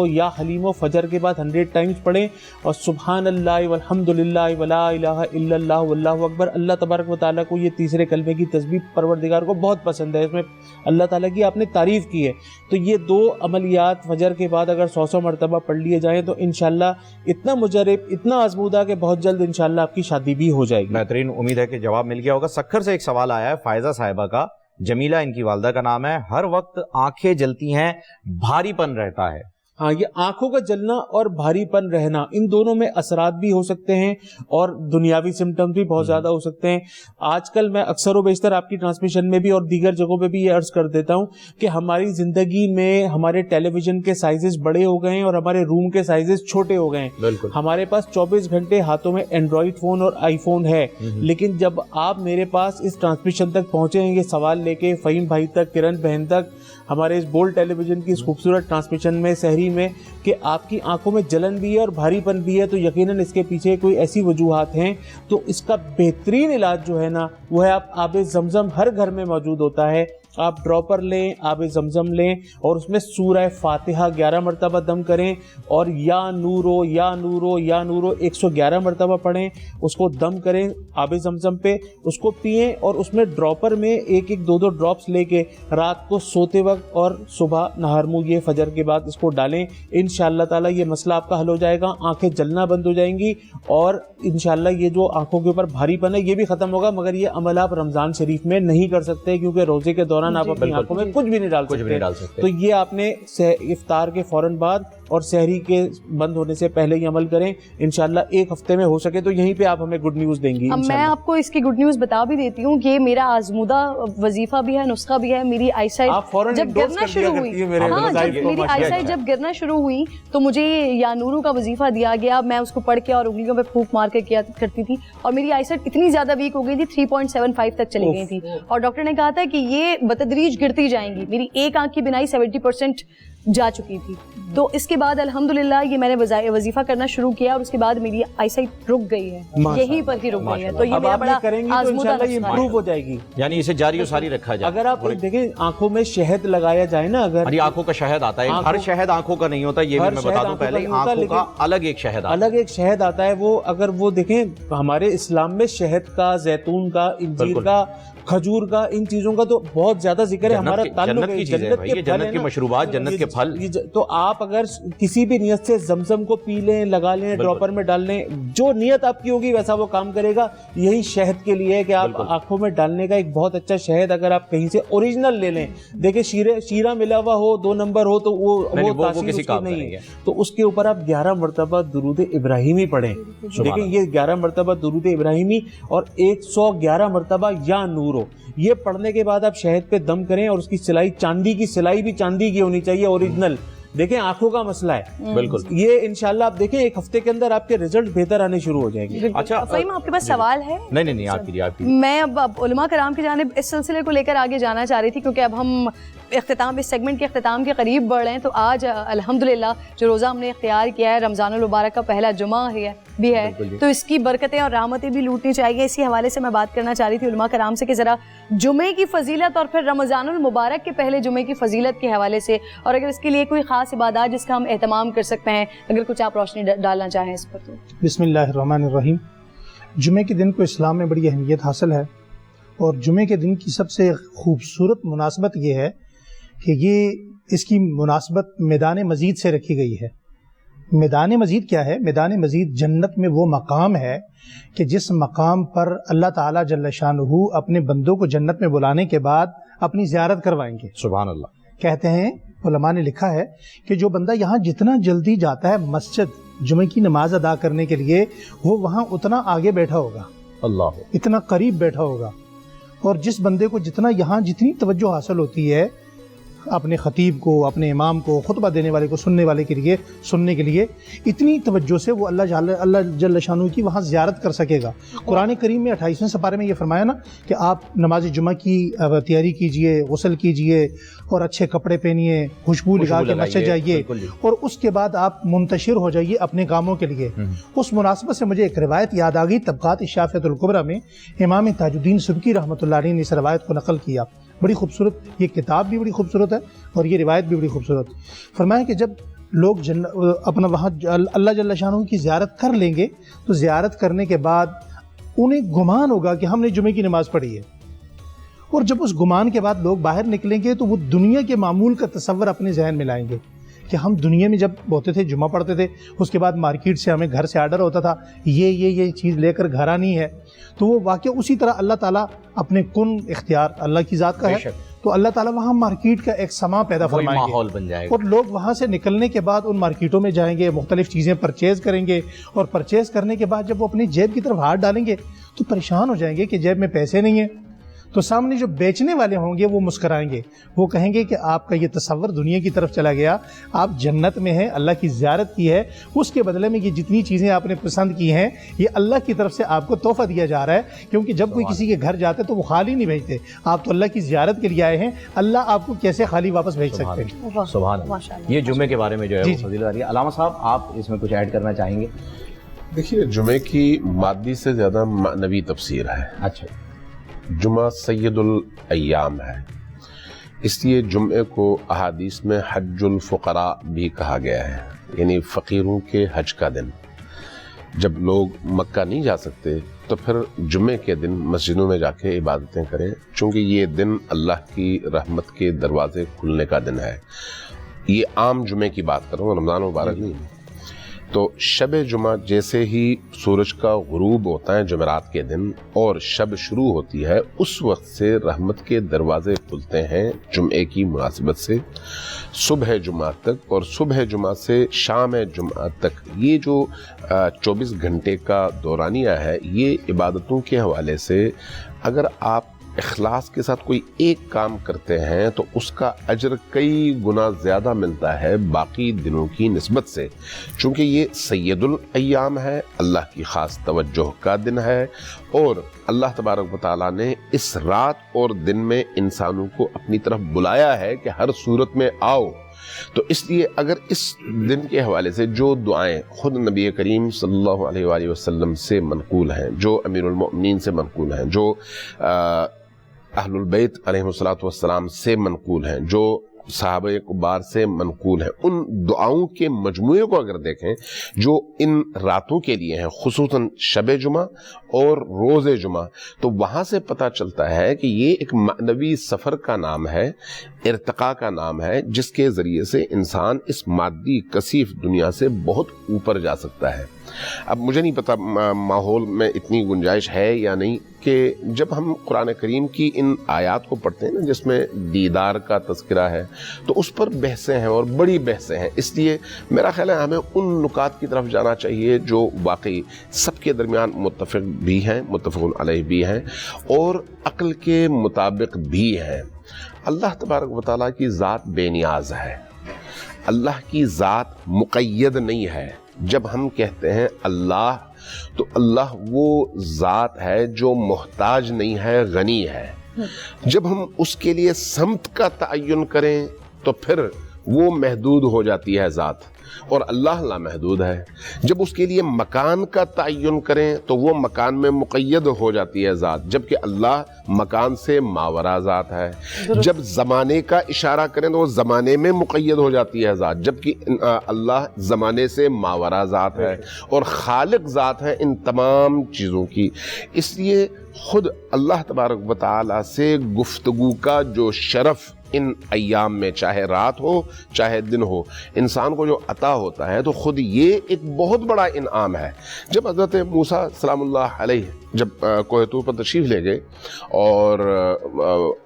یا حلیمو فجر کے بعد 100 ٹائمز پڑھیں, اور سبحان اللہ والحمدللہ ولا الہ الا اللہ واللہ اکبر. اللہ تبارک و تعالیٰ کو یہ تیسرے کلمے کی تسبیح پروردگار کو بہت پسند ہے, اس میں اللہ تعالیٰ کی آپ نے تعریف کی ہے. تو یہ 2 عملیات فجر کے بعد اگر 100 مرتبہ پڑھ لیے جائیں تو انشاءاللہ اتنا مجرب, اتنا آزمودہ کہ بہت جلد انشاءاللہ آپ کی شادی بھی ہو جائے گی. بہترین, امید ہے کہ جواب مل گیا ہوگا. سکھر سے ایک سوال آیا ہے فائزہ صاحبہ کا, جمیلہ ان کی والدہ کا نام ہے, ہر وقت آنکھیں جلتی ہیں, بھاری پن رہتا ہے. ہاں, یہ آنکھوں کا جلنا اور بھاری پن رہنا, ان دونوں میں اثرات بھی ہو سکتے ہیں اور دنیاوی سمٹمز بھی بہت زیادہ ہو سکتے ہیں. آج کل میں اکثر و بیشتر آپ کی ٹرانسمیشن میں بھی اور دیگر جگہوں پہ بھی یہ عرض کر دیتا ہوں کہ ہماری زندگی میں ہمارے ٹیلی ویژن کے سائزز بڑے ہو گئے ہیں اور ہمارے روم کے سائزز چھوٹے ہو گئے ہیں. ہمارے پاس 24 گھنٹے ہاتھوں میں اینڈرائڈ فون اور آئی فون ہے, لیکن جب آپ میرے پاس اس ٹرانسمیشن تک پہنچے ہیں, یہ سوال لے کے فہیم بھائی تک, کرن بہن تک, ہمارے اس بولڈ ٹیلی ویژن کی اس خوبصورت ٹرانسمیشن میں سحری میں, کہ آپ کی آنکھوں میں جلن بھی ہے اور بھاری پن بھی ہے, تو یقیناً اس کے پیچھے کوئی ایسی وجوہات ہیں. تو اس کا بہترین علاج جو ہے نا وہ ہے آب زمزم ہر گھر میں موجود ہوتا ہے, آپ ڈراپر لیں, آب زمزم لیں اور اس میں سورہ فاتحہ 11 مرتبہ دم کریں اور یا نورو یا نورو یا نورو 111 مرتبہ پڑھیں, اس کو دم کریں آب زمزم پہ, اس کو پئیں اور اس میں ڈراپر میں 1-2 ڈراپس لے کے رات کو سوتے وقت اور صبح نہار منہ یہ فجر کے بعد اس کو ڈالیں. انشاءاللہ تعالیٰ یہ مسئلہ آپ کا حل ہو جائے گا, آنکھیں جلنا بند ہو جائیں گی اور انشاءاللہ یہ جو آنکھوں کے اوپر بھاری پن ہے یہ بھی ختم ہوگا. مگر یہ عمل آپ رمضان شریف میں نہیں کر سکتے کیونکہ روزے کے دوران آپ اپنی آنکھوں میں کچھ بھی نہیں ڈال سکتے. تو یہ آپ نے افطار کے فوراً بعد اور سحری کے بند ہونے سے پہلے یہ عمل کریں. انشاءاللہ 1 ہفتے میں ہو سکے تو یہیں پہ آپ ہمیں گڈ نیوز دیں گی. میں آپ کو اس کی گڈ نیوز بتا بھی دیتی ہوں کہ میرا آزمودہ وظیفہ بھی ہے, نسخہ بھی ہے. میری آئی سائٹ جب گرنا شروع ہوئی, میری آئی سائٹ جب گرنا شروع ہوئی تو مجھے یا نورو کا وظیفہ دیا گیا. میں اس کو پڑھ کے اور انگلیوں پہ پھونک مار کے کیا کرتی تھی اور میری آئی سائٹ اتنی زیادہ ویک ہو گئی تھی 3.75 تک چلی گئی تھی اور ڈاکٹر نے کہا تھا کہ یہ بتدریج گرتی جائیں گی. میری ایک آنکھ کی بینائی 70% جا چکی تھی. تو اس کے بعد الحمدللہ یہ میں نے وظیفہ کرنا شروع کیا اور اس کے بعد میری آئی سائٹ رک گئی ہے, یہیں پر ہی رک گئی ہے. تو یہ میرا بڑا آزمودہ امپروو ہو جائے گی. یعنی اسے جاری و ساری رکھا جائے. اگر آپ دیکھیں آنکھوں میں شہد لگایا جائے نا, اگر آنکھوں کا شہد آتا ہے, ہر شہد آنکھوں کا نہیں ہوتا, یہ بھی میں بتا دوں پہلے, آنکھوں کا الگ ایک شہد آتا ہے. وہ اگر وہ دیکھیں ہمارے اسلام میں شہد کا, زیتون کا, انجیر کا, کھجور کا, ان چیزوں کا تو بہت زیادہ ذکر ہے. ہمارا تعلق ہے جنت کی مشروبات, جنت کے پھل. تو آپ اگر کسی بھی نیت سے زمزم کو پی لیں, لگا لیں, ڈراپر میں ڈال لیں, جو نیت آپ کی ہوگی ویسا وہ کام کرے گا. یہی شہد کے لیے کہ آپ آنکھوں میں ڈالنے کا ایک بہت اچھا شہد اگر آپ کہیں سے اوریجنل لے لیں, دیکھیں شیرہ ملا ہوا ہو, 2 نمبر ہو تو وہ تاثیر اس کی نہیں ہے. تو اس کے اوپر آپ 11 مرتبہ درود ابراہیمی پڑھیں. دیکھیں یہ 11 مرتبہ درود ابراہیمی اور 111 مرتبہ یا نورو, یہ پڑھنے کے بعد آپ شہد پہ دم کریں اور اس کی سلائی, چاندی کی سلائی بھی چاندی کی ہونی چاہیے اوریجنل. دیکھیں آنکھوں کا مسئلہ ہے بالکل, یہ انشاءاللہ آپ دیکھیں 1 ہفتے کے اندر آپ کے رزلٹ بہتر آنے شروع ہو جائیں گے. اچھا فہیم آپ کے پاس سوال ہے؟ نہیں آپ کی. میں اب علماء کرام کی جانب اس سلسلے کو لے کر آگے جانا چاہ رہی تھی کیونکہ اب ہم اس سیگمنٹ کے اختتام کے قریب بڑھ رہے ہیں. تو آج الحمدللہ جو روزہ ہم نے اختیار کیا ہے, رمضان المبارک کا پہلا جمعہ بھی ہے, تو اس کی برکتیں اور رحمتیں بھی لوٹنی چاہیے. اسی حوالے سے میں بات کرنا چاہ رہی تھی علماء کرام سے کہ ذرا جمعے کی فضیلت اور پھر رمضان المبارک کے پہلے جمعے کی فضیلت کے حوالے سے, اور اگر اس کے لیے کوئی خاص عبادات جس کا ہم اہتمام کر سکتے ہیں, اگر کچھ آپ روشنی ڈالنا چاہیں اس پر. تو بسم اللہ الرحمن الرحیم. جمعے کے دن کو اسلام میں بڑی اہمیت حاصل ہے اور جمعے کے دن کی سب سے خوبصورت مناسبت یہ ہے کہ اس کی مناسبت میدان مزید سے رکھی گئی ہے. میدان مزید کیا ہے؟ میدان مزید جنت میں وہ مقام ہے کہ جس مقام پر اللہ تعالیٰ جل شانہ اپنے بندوں کو جنت میں بلانے کے بعد اپنی زیارت کروائیں گے. سبحان اللہ. کہتے ہیں علماء نے لکھا ہے کہ جو بندہ یہاں جتنا جلدی جاتا ہے مسجد جمعے کی نماز ادا کرنے کے لیے, وہ وہاں اتنا آگے بیٹھا ہوگا, اللہ اتنا قریب بیٹھا ہوگا. اور جس بندے کو جتنی توجہ حاصل ہوتی ہے اپنے خطیب کو, اپنے امام کو, خطبہ دینے والے کو سننے کے لیے اتنی توجہ سے وہ اللہ جل شانہ کی وہاں زیارت کر سکے گا. قرآن کریم میں 28ویں سپارے میں یہ فرمایا نا کہ آپ نماز جمعہ کی تیاری کیجئے, غسل کیجئے اور اچھے کپڑے پہنیے, خوشبو لگا کے مسجد جائیے اور اس کے بعد آپ منتشر ہو جائیے اپنے کاموں کے لیے. اس مناسبت سے مجھے ایک روایت یاد آ گئی. طبقات الشافعیۃ الکبریٰ میں امام تاج الدین سبکی رحمۃ اللہ علیہ نے اس روایت کو نقل کیا. بڑی خوبصورت, یہ کتاب بھی بڑی خوبصورت ہے اور یہ روایت بھی بڑی خوبصورت. فرمایا کہ جب لوگ اپنا وہاں اللہ جل شانہ کی زیارت کر لیں گے تو زیارت کرنے کے بعد انہیں گمان ہوگا کہ ہم نے جمعے کی نماز پڑھی ہے, اور جب اس گمان کے بعد لوگ باہر نکلیں گے تو وہ دنیا کے معمول کا تصور اپنے ذہن میں لائیں گے کہ ہم دنیا میں جب ہوتے تھے جمعہ پڑھتے تھے, اس کے بعد مارکیٹ سے ہمیں گھر سے آرڈر ہوتا تھا یہ چیز لے کر گھر آنی ہے. تو وہ واقعہ اسی طرح اللہ تعالیٰ اپنے کن اختیار اللہ کی ذات کا ہے, تو اللہ تعالیٰ وہاں مارکیٹ کا ایک سما پیدا فرمائیں گے, ماحول بن جائے گا, اور لوگ وہاں سے نکلنے کے بعد ان مارکیٹوں میں جائیں گے, مختلف چیزیں پرچیز کریں گے, اور پرچیز کرنے کے بعد جب وہ اپنی جیب کی طرف ہاتھ ڈالیں گے تو پریشان ہو جائیں گے کہ جیب میں پیسے نہیں ہیں. تو سامنے جو بیچنے والے ہوں گے وہ مسکرائیں گے, وہ کہیں گے کہ آپ کا یہ تصور دنیا کی طرف چلا گیا, آپ جنت میں ہیں, اللہ کی زیارت کی ہے, اس کے بدلے میں یہ جتنی چیزیں آپ نے پسند کی ہیں یہ اللہ کی طرف سے آپ کو تحفہ دیا جا رہا ہے. کیونکہ جب کوئی کسی کے گھر جاتے تو وہ خالی نہیں بھیجتے, آپ تو اللہ کی زیارت کے لیے آئے ہیں, اللہ آپ کو کیسے خالی واپس بھیج سکتے ہیں. سبحان اللہ. یہ جمعے کے بارے میں جو ہے وہ فضیلت آ رہی ہے. علامہ صاحب آپ اس میں کچھ ایڈ کرنا چاہیں گے؟ دیکھیے جمعے کی مادی سے زیادہ معنوی تفسیر ہے. اچھا. جمعہ سید الایام ہے. اس لیے جمعے کو احادیث میں حج الفقراء بھی کہا گیا ہے، یعنی فقیروں کے حج کا دن۔ جب لوگ مکہ نہیں جا سکتے تو پھر جمعے کے دن مسجدوں میں جا کے عبادتیں کریں، چونکہ یہ دن اللہ کی رحمت کے دروازے کھلنے کا دن ہے۔ یہ عام جمعے کی بات کر رہا ہوں، رمضان مبارک نہیں۔ تو شب جمعہ جیسے ہی سورج کا غروب ہوتا ہے جمعرات کے دن اور شب شروع ہوتی ہے، اس وقت سے رحمت کے دروازے کھلتے ہیں جمعے کی مناسبت سے صبح جمعہ تک، اور صبح جمعہ سے شام جمعہ تک یہ جو 24 گھنٹے کا دورانیہ ہے، یہ عبادتوں کے حوالے سے اگر آپ اخلاص کے ساتھ کوئی ایک کام کرتے ہیں تو اس کا اجر کئی گنا زیادہ ملتا ہے باقی دنوں کی نسبت سے، چونکہ یہ سید الایام ہے، اللہ کی خاص توجہ کا دن ہے، اور اللہ تبارک و تعالیٰ نے اس رات اور دن میں انسانوں کو اپنی طرف بلایا ہے کہ ہر صورت میں آؤ۔ تو اس لیے اگر اس دن کے حوالے سے جو دعائیں خود نبی کریم صلی اللہ علیہ وآلہ وسلم سے منقول ہیں، جو امیر المؤمنین سے منقول ہیں، جو اہل البیت علیہ السلام سے منقول ہیں، جو صحابہ کبار سے منقول ہیں، ان دعاؤں کے مجموعے کو اگر دیکھیں جو ان راتوں کے لیے ہیں، خصوصاً شب جمعہ اور روز جمعہ، تو وہاں سے پتہ چلتا ہے کہ یہ ایک معنوی سفر کا نام ہے، ارتقاء کا نام ہے، جس کے ذریعے سے انسان اس مادی کثیف دنیا سے بہت اوپر جا سکتا ہے۔ اب مجھے نہیں پتا ماحول میں اتنی گنجائش ہے یا نہیں کہ جب ہم قرآن کریم کی ان آیات کو پڑھتے ہیں نا جس میں دیدار کا تذکرہ ہے، تو اس پر بحثیں ہیں اور بڑی بحثیں ہیں۔ اس لیے میرا خیال ہے ہمیں ان نکات کی طرف جانا چاہیے جو واقعی سب کے درمیان متفق بھی ہیں، متفق علیہ بھی ہیں، اور عقل کے مطابق بھی ہیں۔ اللہ تبارک و تعالیٰ کی ذات بے نیاز ہے، اللہ کی ذات مقید نہیں ہے۔ جب ہم کہتے ہیں اللہ، تو اللہ وہ ذات ہے جو محتاج نہیں ہے، غنی ہے۔ جب ہم اس کے لیے سمت کا تعین کریں تو پھر وہ محدود ہو جاتی ہے ذات، اور اللہ لامحدود ہے۔ جب اس کے لیے مکان کا تعین کریں تو وہ مکان میں مقید ہو جاتی ہے ذات، جبکہ اللہ مکان سے ماورا ذات ہے۔ جب زمانے کا اشارہ کریں تو وہ زمانے میں مقید ہو جاتی ہے ذات، جبکہ اللہ زمانے سے ماورا ذات ہے اور خالق ذات ہے ان تمام چیزوں کی۔ اس لیے خود اللہ تبارک و تعالیٰ سے گفتگو کا جو شرف ان ایام میں، چاہے رات ہو چاہے دن ہو، انسان کو جو عطا ہوتا ہے، تو خود یہ ایک بہت بڑا انعام ہے۔ جب حضرت موسیٰ سلام اللہ علیہ جب کوہ طور پر تشریف لے گئے اور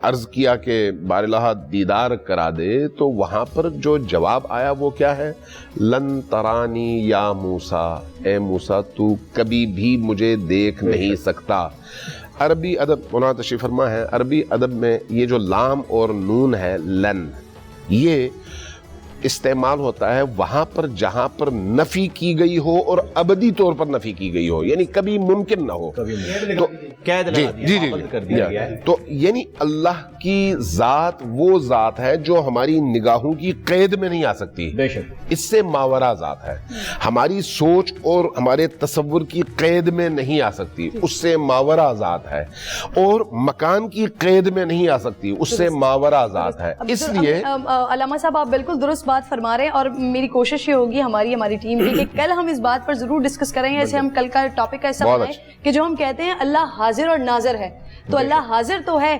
عرض کیا کہ بار الہ دیدار کرا دے، تو وہاں پر جو جواب آیا وہ کیا ہے؟ لن ترانی یا موسیٰ، اے موسیٰ تو کبھی بھی مجھے دیکھ نہیں سکتا۔ عربی ادب، مولانا تشریف فرما ہے، عربی ادب میں یہ جو لام اور نون ہے لن، یہ استعمال ہوتا ہے وہاں پر جہاں پر نفی کی گئی ہو اور ابدی طور پر نفی کی گئی ہو، یعنی کبھی ممکن نہ ہو۔ تو یعنی اللہ کی ذات وہ ذات ہے جو ہماری نگاہوں کی قید میں نہیں آ سکتی، بے شک اس سے ماورا ذات ہے۔ ہماری سوچ اور ہمارے تصور کی قید میں نہیں آ سکتی، اس سے ماورا ذات ہے، اور مکان کی قید میں نہیں آ سکتی، اس سے ماورا ذات ہے۔ اس لیے علامہ صاحب آپ بالکل درست بات فرما رہے ہیں، اور میری کوشش یہ ہوگی ہماری ٹیم کی کہ کل ہم اس بات پر ضرور ڈسکس کریں گے۔ ایسے ہم کل کا ٹاپک ایسا بنائیں کہ جو ہم کہتے ہیں اللہ حاضر اور ناظر ہے، تو اللہ حاضر تو ہے،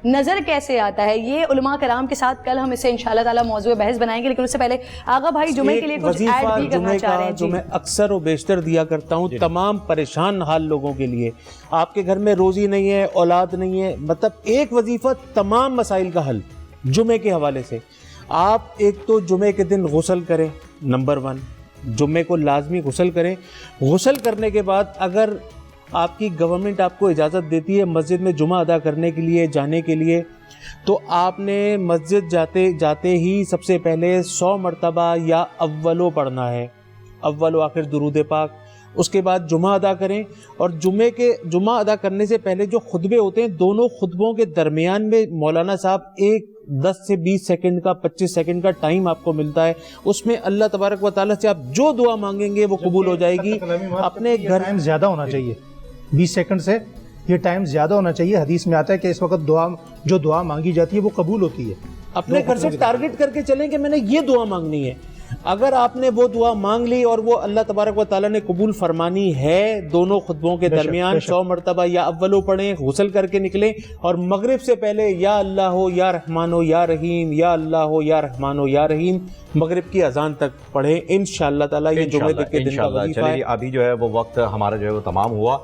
نظر کیسے آتا ہے؟ یہ علماء کرام کے ساتھ کل ہم اسے انشاءاللہ تعالی موضوع بحث بنائیں گے، لیکن اس سے پہلے آغا بھائی جمعے کے لیے کچھ ایڈ بھی کرنا چاہ رہے ہیں جو میں اکثر و بیشتر دیا کرتا ہوں تمام پریشان حال لوگوں کے لیے۔ آپ کے گھر میں روزی نہیں ہے، اولاد نہیں ہے، مطلب ایک وظیفہ تمام مسائل کا حل جمعے کے حوالے سے۔ آپ ایک تو جمعے کے دن غسل کریں، نمبر 1 جمعے کو لازمی غسل کریں۔ غسل کرنے کے بعد اگر آپ کی گورنمنٹ آپ کو اجازت دیتی ہے مسجد میں جمعہ ادا کرنے کے لیے جانے کے لیے، تو آپ نے مسجد جاتے ہی سب سے پہلے 100 مرتبہ یا اولو پڑھنا ہے، اول و آخر درود پاک۔ اس کے بعد جمعہ ادا کریں، اور جمعہ ادا کرنے سے پہلے جو خطبے ہوتے ہیں، دونوں خطبوں کے درمیان میں مولانا صاحب ایک 10 سے 20 سیکنڈ کا 25 سیکنڈ کا ٹائم آپ کو ملتا ہے، اس میں اللہ تبارک و تعالیٰ سے آپ جو دعا مانگیں گے وہ قبول ہو جائے گی۔ اپنے گھر زیادہ ہونا چاہیے، 20 سیکنڈ سے یہ ٹائم زیادہ ہونا چاہیے. حدیث میں آتا ہے کہ اس وقت جو دعا مانگی جاتی ہے وہ قبول ہوتی ہے. اپنے گھر سے ٹارگٹ کر کے چلیں کہ میں نے یہ دعا مانگنی ہے. اگر آپ نے وہ دعا مانگ لی اور وہ اللہ تبارک و تعالیٰ نے قبول فرمانی ہے، دونوں خطبوں کے درمیان 100 مرتبہ یا اولو پڑھیں، غسل کر کے نکلیں اور مغرب سے پہلے یا اللہ ہو یا رحمان ہو یا رحیم، یا اللہ ہو یا رحمان ہو یا رحیم مغرب کی اذان تک پڑھیں. انشاءاللہ تعالیٰ یہ جمعے کے دن کا وظیفہ ہے. چلیے ابھی جو ہے وہ وقت ہمارا جو ہے وہ تمام ہوا.